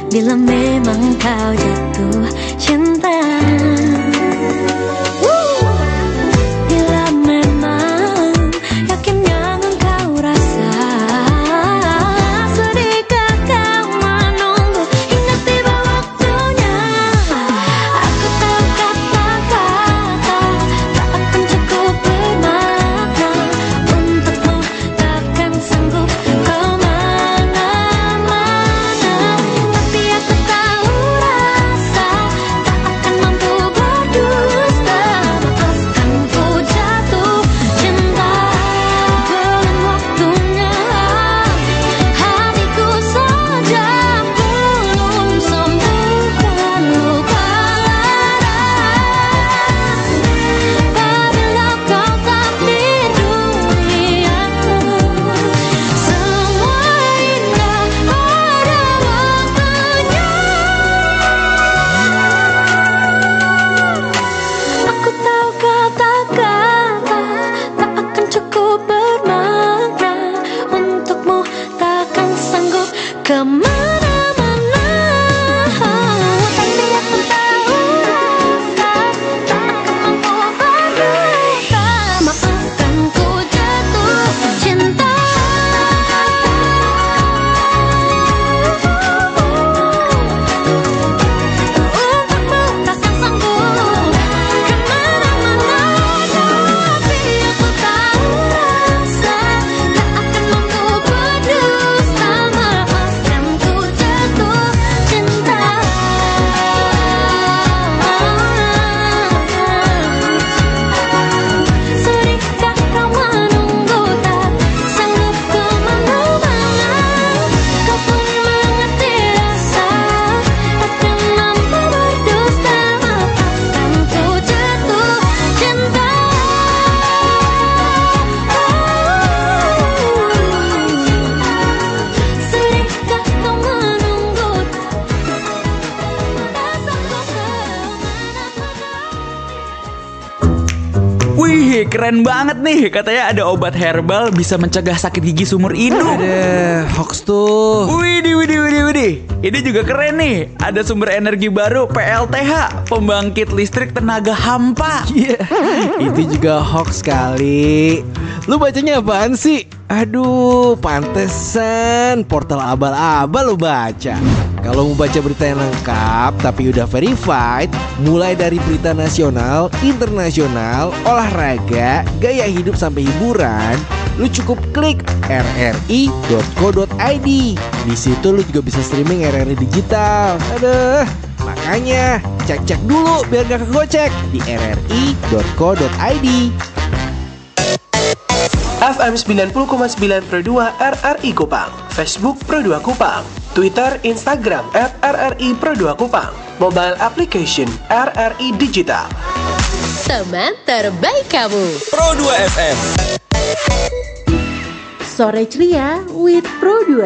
[SPEAKER 7] bila memang kau jatuh cinta. Bila memang yakin yang kau rasa, sudikah kau menunggu hingga tiba waktunya? Aku tahu kata-kata tak akan cukup bermakna untukmu, takkan sanggup
[SPEAKER 8] Keren banget nih, katanya ada obat herbal bisa mencegah sakit gigi seumur hidup.
[SPEAKER 9] Ada hoax tuh.
[SPEAKER 8] Widih. Ini juga keren nih, ada sumber energi baru PLTH, pembangkit listrik tenaga hampa.
[SPEAKER 9] Iya, itu juga hoax kali. Lu bacanya apaan sih? Aduh, pantesan portal abal-abal lu baca. Kalau mau baca berita yang lengkap tapi udah verified, mulai dari berita nasional, internasional, olahraga, gaya hidup sampai hiburan, lu cukup klik rri.co.id. Di situ lu juga bisa streaming RRI digital. Aduh, makanya cek-cek dulu biar gak kegocek di rri.co.id.
[SPEAKER 10] FM 90,9 Pro 2 RRI Kupang, Facebook Pro 2 Kupang, Twitter, Instagram @RRI Pro 2 Kupang, mobile application RRI Digital.
[SPEAKER 7] Teman terbaik kamu.
[SPEAKER 11] Pro 2 FM.
[SPEAKER 5] Sore Ceria with Pro 2.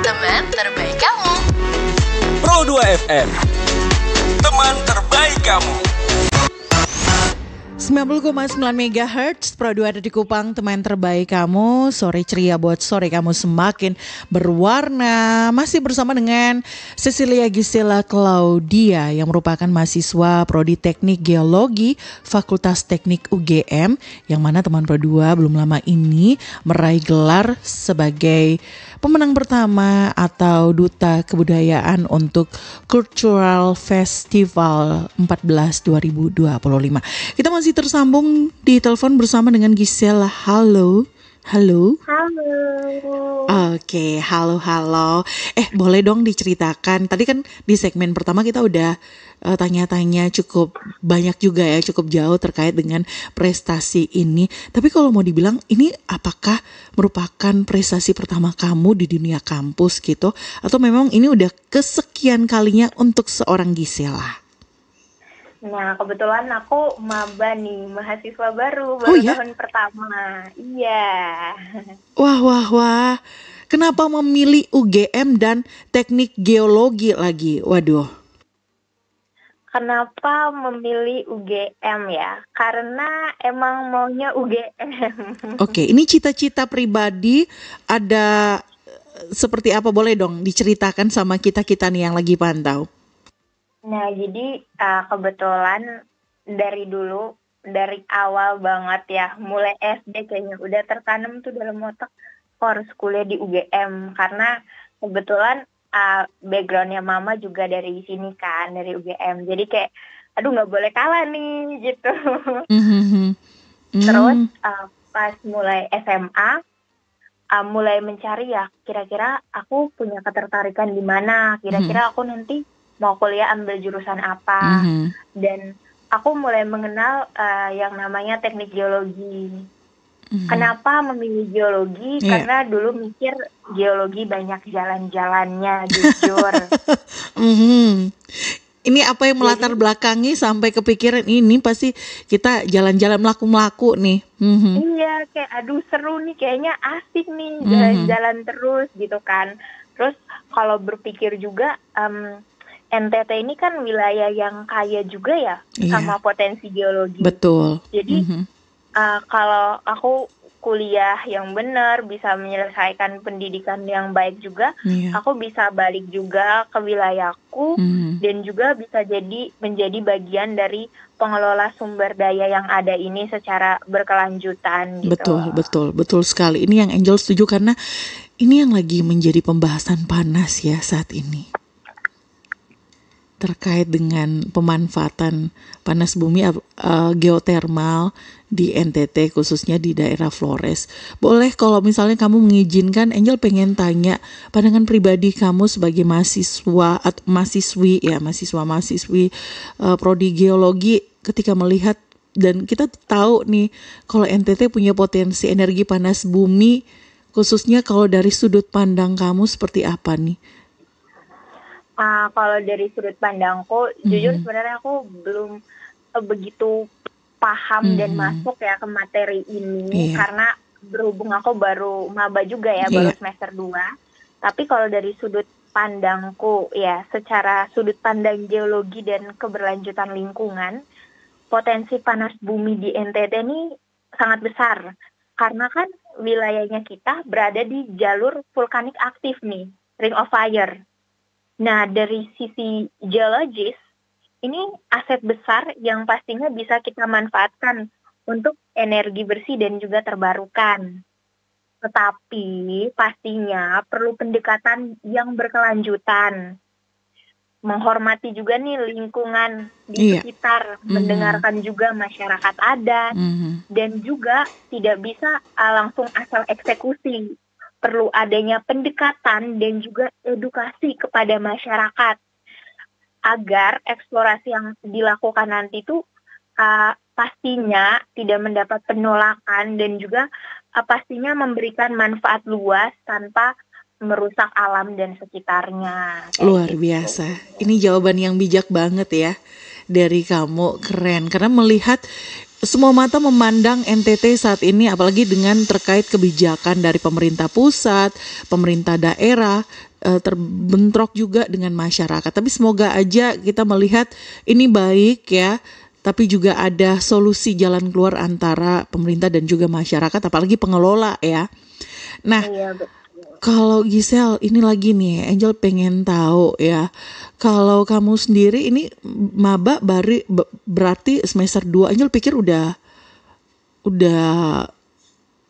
[SPEAKER 7] Teman terbaik kamu.
[SPEAKER 11] Pro 2 FM. Teman terbaik kamu.
[SPEAKER 5] 90,9 MHz Pro 2 ada di Kupang, teman terbaik kamu. Sore ceria buat sore kamu semakin berwarna. Masih bersama dengan Cecilia Gisela Claudia yang merupakan mahasiswa Prodi Teknik Geologi Fakultas Teknik UGM, yang mana teman Pro 2 belum lama ini meraih gelar sebagai pemenang pertama atau Duta Kebudayaan untuk Cultural Festival 14 2025. Kita masih tersambung di telepon bersama dengan Gisela. Halo. Halo.
[SPEAKER 6] Halo.
[SPEAKER 5] Oke, halo. Boleh dong diceritakan. Tadi kan di segmen pertama kita udah tanya-tanya cukup banyak juga ya, cukup jauh terkait dengan prestasi ini. Tapi kalau mau dibilang ini apakah merupakan prestasi pertama kamu di dunia kampus gitu? Atau memang ini udah kesekian kalinya untuk seorang Gisela?
[SPEAKER 6] Nah, kebetulan aku maba nih, mahasiswa baru
[SPEAKER 5] ya?
[SPEAKER 6] tahun pertama. Iya.
[SPEAKER 5] Wah. Kenapa memilih UGM dan teknik geologi lagi? Waduh.
[SPEAKER 6] Kenapa memilih UGM ya? Karena emang maunya UGM.
[SPEAKER 5] Oke, ini cita-cita pribadi ada seperti apa? Boleh dong diceritakan sama kita-kita nih yang lagi pantau.
[SPEAKER 6] Nah, jadi kebetulan dari awal banget ya, mulai SD kayaknya udah tertanam tuh dalam otak, harus kuliah di UGM. Karena kebetulan backgroundnya mama juga dari sini kan, dari UGM. Jadi kayak, aduh nggak boleh kalah nih gitu. Terus pas mulai SMA, mulai mencari ya, kira-kira aku punya ketertarikan di mana, kira-kira aku nanti mau kuliah ambil jurusan apa. Dan aku mulai mengenal yang namanya teknik geologi. Kenapa memilih geologi? Karena dulu mikir geologi banyak jalan-jalannya, jujur.
[SPEAKER 5] Ini apa yang melatar belakangi sampai kepikiran ini pasti kita jalan-jalan melaku-melaku nih.
[SPEAKER 6] Iya, kayak aduh seru nih, kayaknya asik nih jalan-jalan terus gitu kan. Terus kalau berpikir juga NTT ini kan wilayah yang kaya juga ya sama potensi geologi.
[SPEAKER 5] Betul.
[SPEAKER 6] Jadi kalau aku kuliah yang benar, bisa menyelesaikan pendidikan yang baik juga, aku bisa balik juga ke wilayahku dan juga bisa menjadi bagian dari pengelola sumber daya yang ada ini secara berkelanjutan gitu.
[SPEAKER 5] Betul sekali. Ini yang Angel setuju karena ini yang lagi menjadi pembahasan panas ya saat ini. Terkait dengan pemanfaatan panas bumi geotermal di NTT, khususnya di daerah Flores. Boleh kalau misalnya kamu mengizinkan, Angel pengen tanya pandangan pribadi kamu sebagai mahasiswa atau mahasiswi prodi geologi ketika melihat, dan kita tahu nih kalau NTT punya potensi energi panas bumi, khususnya kalau dari sudut pandang kamu seperti apa nih?
[SPEAKER 6] Kalau dari sudut pandangku, jujur sebenarnya aku belum begitu paham dan masuk ya ke materi ini, karena berhubung aku baru maba juga ya, baru semester 2. Tapi kalau dari sudut pandangku ya, secara sudut pandang geologi dan keberlanjutan lingkungan, potensi panas bumi di NTT ini sangat besar. Karena kan wilayahnya kita berada di jalur vulkanik aktif nih, Ring of Fire. Nah, dari sisi geologis, ini aset besar yang pastinya bisa kita manfaatkan untuk energi bersih dan juga terbarukan. Tetapi pastinya perlu pendekatan yang berkelanjutan. Menghormati juga nih lingkungan di sekitar, mendengarkan juga masyarakat adat, dan juga tidak bisa langsung asal eksekusi. Perlu adanya pendekatan dan juga edukasi kepada masyarakat agar eksplorasi yang dilakukan nanti itu pastinya tidak mendapat penolakan dan juga pastinya memberikan manfaat luas tanpa merusak alam dan sekitarnya.
[SPEAKER 5] Luar biasa. Ini jawaban yang bijak banget ya dari kamu, keren. Karena melihat semua mata memandang NTT saat ini, apalagi dengan terkait kebijakan dari pemerintah pusat, pemerintah daerah, terbentrok juga dengan masyarakat. Tapi semoga aja kita melihat ini baik ya, tapi juga ada solusi jalan keluar antara pemerintah dan juga masyarakat, apalagi pengelola ya. Nah, kalau Giselle, ini lagi nih, Angel pengen tahu ya, kalau kamu sendiri ini maba berarti semester 2, Angel pikir udah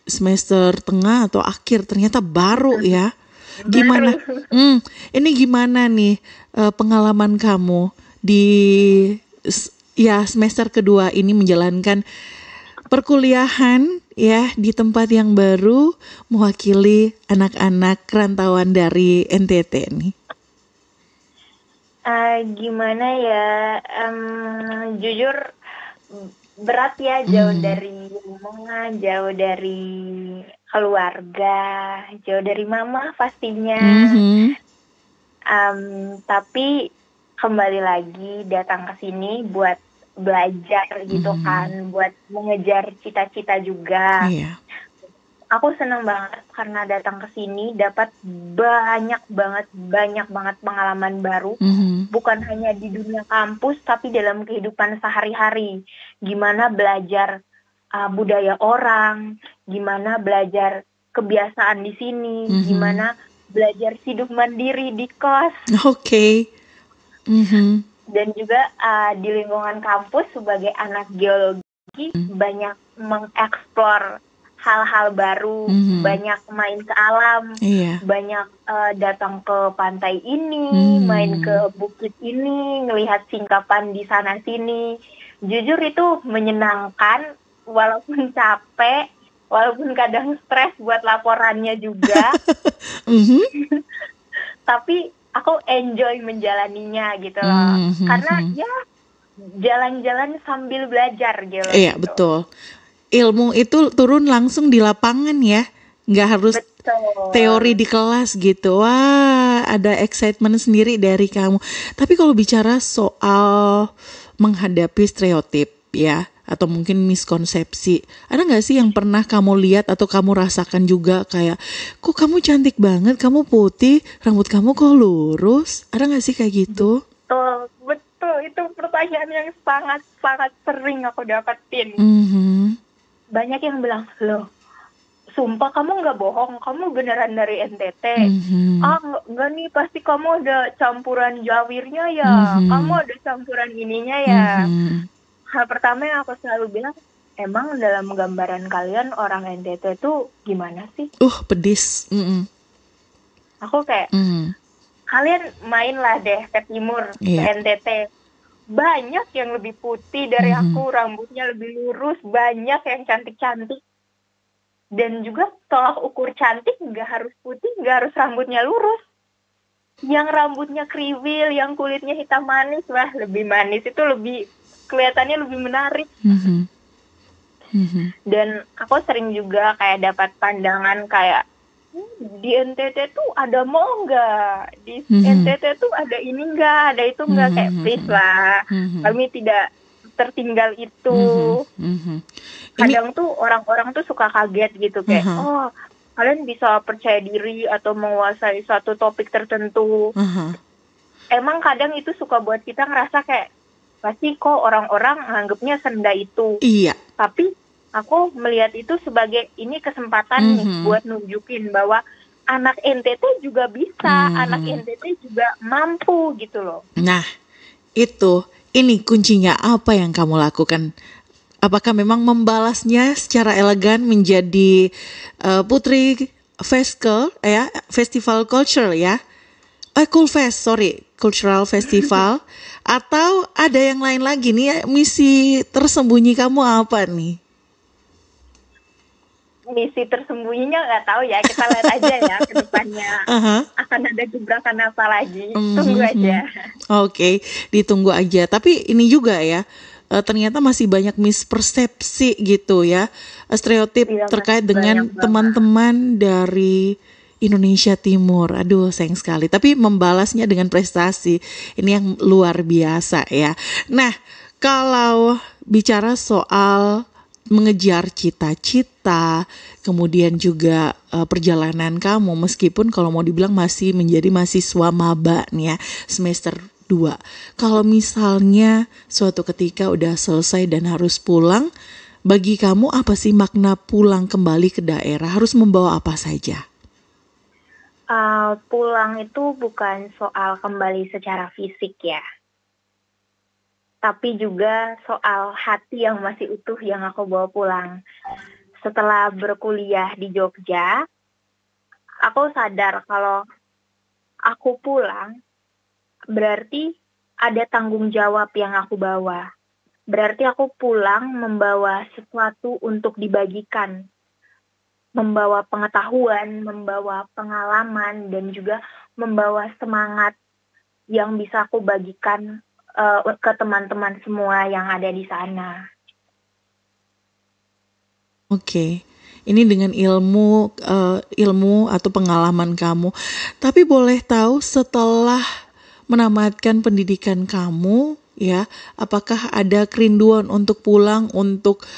[SPEAKER 5] semester tengah atau akhir, ternyata baru ya. Gimana? Ini gimana nih pengalaman kamu di semester kedua ini menjalankan perkuliahan ya di tempat yang baru mewakili anak-anak rantauan dari NTT nih?
[SPEAKER 6] Gimana ya, jujur berat ya, jauh dari rumah, jauh dari keluarga, jauh dari mama pastinya. Tapi kembali lagi datang ke sini buat belajar gitu kan, buat mengejar cita-cita juga. Aku senang banget karena datang ke sini dapat banyak banget pengalaman baru, bukan hanya di dunia kampus tapi dalam kehidupan sehari-hari. Gimana belajar budaya orang, gimana belajar kebiasaan di sini, gimana belajar hidup mandiri di kos. Dan juga di lingkungan kampus sebagai anak geologi banyak mengeksplor hal-hal baru, banyak main ke alam, banyak datang ke pantai ini, main ke bukit ini, ngelihat singkapan di sana sini. Jujur itu menyenangkan, walaupun capek, walaupun kadang stres buat laporannya juga. Tapi aku enjoy menjalaninya gitu loh. Karena ya jalan-jalan sambil belajar gitu.
[SPEAKER 5] Iya, betul. Ilmu itu turun langsung di lapangan ya. Nggak harus teori di kelas gitu. Wah, ada excitement sendiri dari kamu. Tapi kalau bicara soal menghadapi stereotip ya, atau mungkin miskonsepsi, ada nggak sih yang pernah kamu lihat atau kamu rasakan juga kayak, kok kamu cantik banget, kamu putih, rambut kamu kok lurus? Ada nggak sih kayak gitu?
[SPEAKER 6] Betul, itu pertanyaan yang sangat sering aku dapetin. Banyak yang bilang, loh, sumpah kamu nggak bohong, kamu beneran dari NTT. Nggak nih, pasti kamu ada campuran Jawirnya ya, kamu ada campuran ininya ya. Hal pertama yang aku selalu bilang, emang dalam gambaran kalian orang NTT itu gimana sih?
[SPEAKER 5] Pedis.
[SPEAKER 6] Aku kayak, kalian mainlah deh ke timur, ke NTT. Banyak yang lebih putih dari aku, rambutnya lebih lurus, banyak yang cantik-cantik. Dan juga tolak ukur cantik nggak harus putih, nggak harus rambutnya lurus. Yang rambutnya kriwil, yang kulitnya hitam manis, wah lebih manis, itu lebih kelihatannya lebih menarik. Dan aku sering juga kayak dapat pandangan kayak, di NTT tuh ada mall nggak? Di NTT tuh ada ini nggak? Ada itu nggak? Kayak please lah, kami tidak tertinggal itu. Kadang tuh orang-orang tuh suka kaget gitu kayak, oh kalian bisa percaya diri atau menguasai suatu topik tertentu. Emang kadang itu suka buat kita ngerasa kayak, pasti kok orang-orang anggapnya senday itu. Tapi aku melihat itu sebagai ini kesempatan nih buat nunjukin bahwa anak NTT juga bisa, anak NTT juga mampu gitu loh.
[SPEAKER 5] Nah, ini kuncinya apa yang kamu lakukan? Apakah memang membalasnya secara elegan menjadi Putri Festival Culture ya? Cultural Festival. Atau ada yang lain lagi nih, misi tersembunyi kamu apa nih?
[SPEAKER 6] Misi tersembunyinya nggak tahu ya, kita lihat aja ya ke depannya akan ada gebrakan apa lagi. Tunggu aja.
[SPEAKER 5] Oke, ditunggu aja. Tapi ini juga ya, ternyata masih banyak mispersepsi gitu ya, stereotip
[SPEAKER 6] Iya,
[SPEAKER 5] terkait
[SPEAKER 6] masih
[SPEAKER 5] dengan
[SPEAKER 6] banyak banget.
[SPEAKER 5] teman-teman dari Indonesia Timur. Aduh, sayang sekali. Tapi membalasnya dengan prestasi. Ini yang luar biasa ya. Nah, kalau bicara soal mengejar cita-cita, kemudian juga perjalanan kamu, meskipun kalau mau dibilang masih menjadi mahasiswa maba nih ya, semester 2. Kalau misalnya suatu ketika udah selesai dan harus pulang, bagi kamu apa sih makna pulang kembali ke daerah? Harus membawa apa saja?
[SPEAKER 6] Pulang itu bukan soal kembali secara fisik ya, tapi juga soal hati yang masih utuh yang aku bawa pulang. Setelah berkuliah di Jogja, aku sadar kalau aku pulang berarti ada tanggung jawab yang aku bawa. Berarti aku pulang membawa sesuatu untuk dibagikan. Membawa pengetahuan, membawa pengalaman, dan juga membawa semangat yang bisa aku bagikan ke teman-teman semua yang ada di sana.
[SPEAKER 5] Oke. Ini dengan ilmu atau pengalaman kamu. Tapi boleh tahu setelah menamatkan pendidikan kamu, ya, apakah ada kerinduan untuk pulang, untuk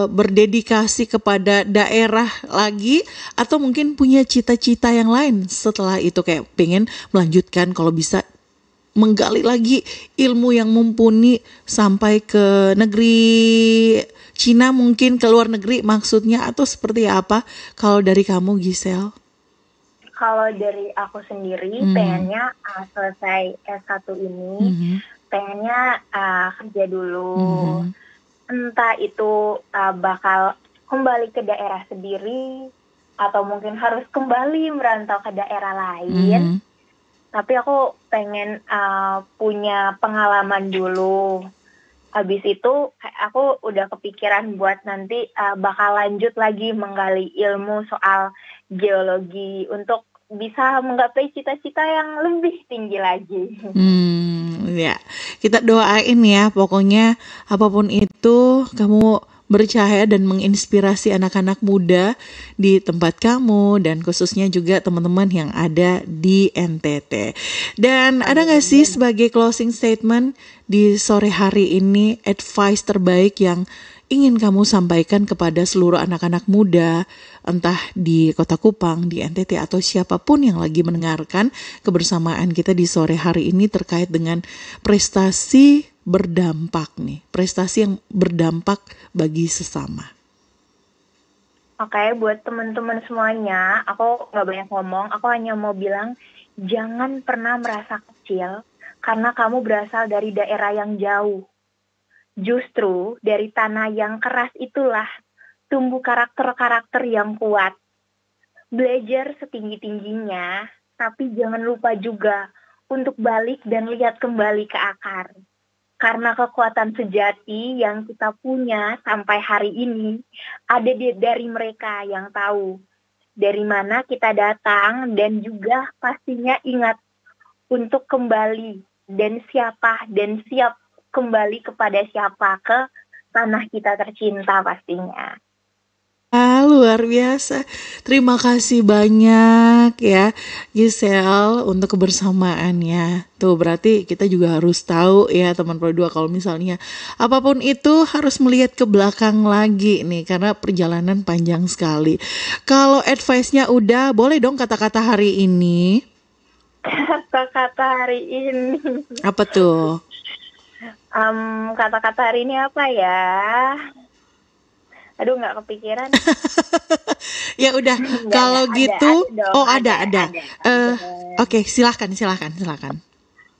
[SPEAKER 5] berdedikasi kepada daerah lagi, atau mungkin punya cita-cita yang lain setelah itu, kayak pengen melanjutkan kalau bisa menggali lagi ilmu yang mumpuni sampai ke negeri Cina, mungkin ke luar negeri maksudnya, atau seperti apa kalau dari kamu, Giselle?
[SPEAKER 6] Kalau dari aku sendiri, pengennya selesai S1 ini, pengennya kerja dulu. Entah itu bakal kembali ke daerah sendiri, atau mungkin harus kembali merantau ke daerah lain. Tapi aku pengen punya pengalaman dulu. Habis itu aku udah kepikiran buat nanti bakal lanjut lagi menggali ilmu soal geologi untuk bisa menggapai cita-cita yang lebih tinggi lagi.
[SPEAKER 5] Ya, kita doain ya, pokoknya apapun itu kamu bercahaya dan menginspirasi anak-anak muda di tempat kamu, dan khususnya juga teman-teman yang ada di NTT. Dan ada gak sih sebagai closing statement di sore hari ini, advice terbaik yang ingin kamu sampaikan kepada seluruh anak-anak muda, entah di Kota Kupang, di NTT, atau siapapun yang lagi mendengarkan kebersamaan kita di sore hari ini terkait dengan prestasi berdampak nih, prestasi yang berdampak bagi sesama.
[SPEAKER 6] Oke, buat teman-teman semuanya, aku nggak banyak ngomong, aku hanya mau bilang jangan pernah merasa kecil karena kamu berasal dari daerah yang jauh. Justru dari tanah yang keras itulah tumbuh karakter-karakter yang kuat. Belajar setinggi-tingginya, tapi jangan lupa juga untuk balik dan lihat kembali ke akar. Karena kekuatan sejati yang kita punya sampai hari ini ada dari mereka yang tahu dari mana kita datang, dan juga pastinya ingat untuk kembali dan siap kembali kepada siapa, ke tanah kita tercinta pastinya.
[SPEAKER 5] Luar biasa. Terima kasih banyak ya Giselle untuk kebersamaannya. Tuh berarti kita juga harus tahu ya teman Pro 2, kalau misalnya apapun itu harus melihat ke belakang lagi nih, karena perjalanan panjang sekali. Kalau advice-nya udah, boleh dong kata-kata hari ini.
[SPEAKER 6] Kata-kata hari ini.
[SPEAKER 5] Apa tuh?
[SPEAKER 6] Kata-kata hari ini apa ya? Aduh, nggak kepikiran.
[SPEAKER 5] Ya udah, kalau gitu, ada. Oke, silakan.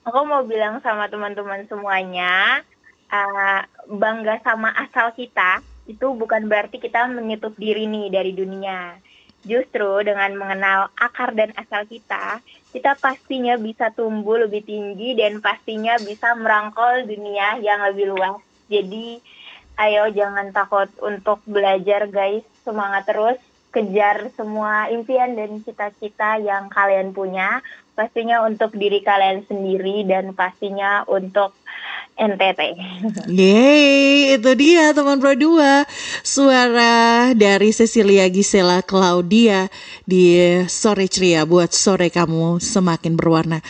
[SPEAKER 6] Aku mau bilang sama teman-teman semuanya, bangga sama asal kita itu bukan berarti kita menutup diri nih dari dunia. Justru dengan mengenal akar dan asal kita pastinya bisa tumbuh lebih tinggi dan pastinya bisa merangkul dunia yang lebih luas. Jadi ayo jangan takut untuk belajar guys, semangat terus, kejar semua impian dan cita-cita yang kalian punya, pastinya untuk diri kalian sendiri dan pastinya untuk NTT.
[SPEAKER 5] Yeay, itu dia teman Pro 2. Suara dari Cecilia Gisela Claudia di Sore Ceria buat sore kamu semakin berwarna.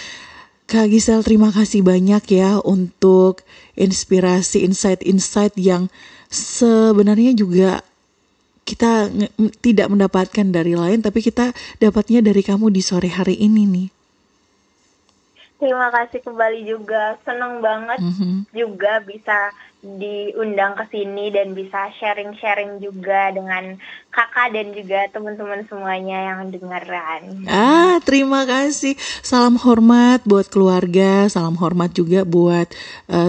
[SPEAKER 5] Kak Gisel, terima kasih banyak ya untuk inspirasi, insight-insight yang sebenarnya juga kita tidak mendapatkan dari lain, tapi kita dapatnya dari kamu di sore hari ini nih.
[SPEAKER 6] Terima kasih kembali juga, seneng banget juga bisa diundang ke sini dan bisa sharing-sharing juga dengan kakak dan juga teman-teman semuanya yang dengeran.
[SPEAKER 5] Terima kasih. Salam hormat buat keluarga, salam hormat juga buat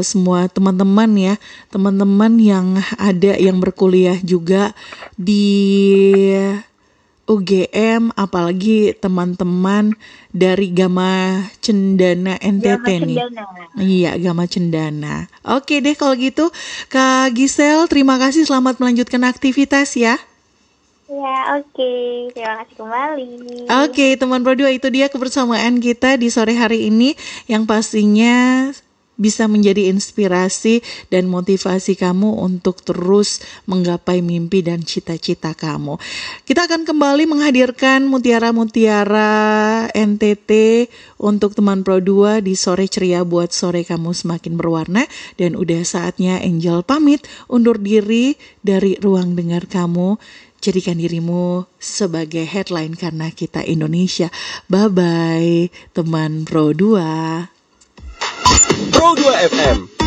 [SPEAKER 5] semua teman-teman ya, teman-teman yang ada yang berkuliah juga di UGM, apalagi teman-teman dari Gama Cendana NTT nih. Iya, Gama Cendana. Oke deh kalau gitu, Kak Gisel, terima kasih, selamat melanjutkan aktivitas ya.
[SPEAKER 6] Ya, oke. Terima kasih kembali.
[SPEAKER 5] Oke, teman Pro 2, itu dia kebersamaan kita di sore hari ini yang pastinya bisa menjadi inspirasi dan motivasi kamu untuk terus menggapai mimpi dan cita-cita kamu. Kita akan kembali menghadirkan mutiara-mutiara NTT untuk teman Pro 2 di Sore Ceria buat sore kamu semakin berwarna. Dan udah saatnya Angel pamit undur diri dari ruang dengar kamu. Jadikan dirimu sebagai headline karena kita Indonesia. Bye-bye teman Pro 2.
[SPEAKER 11] Pro 2 FM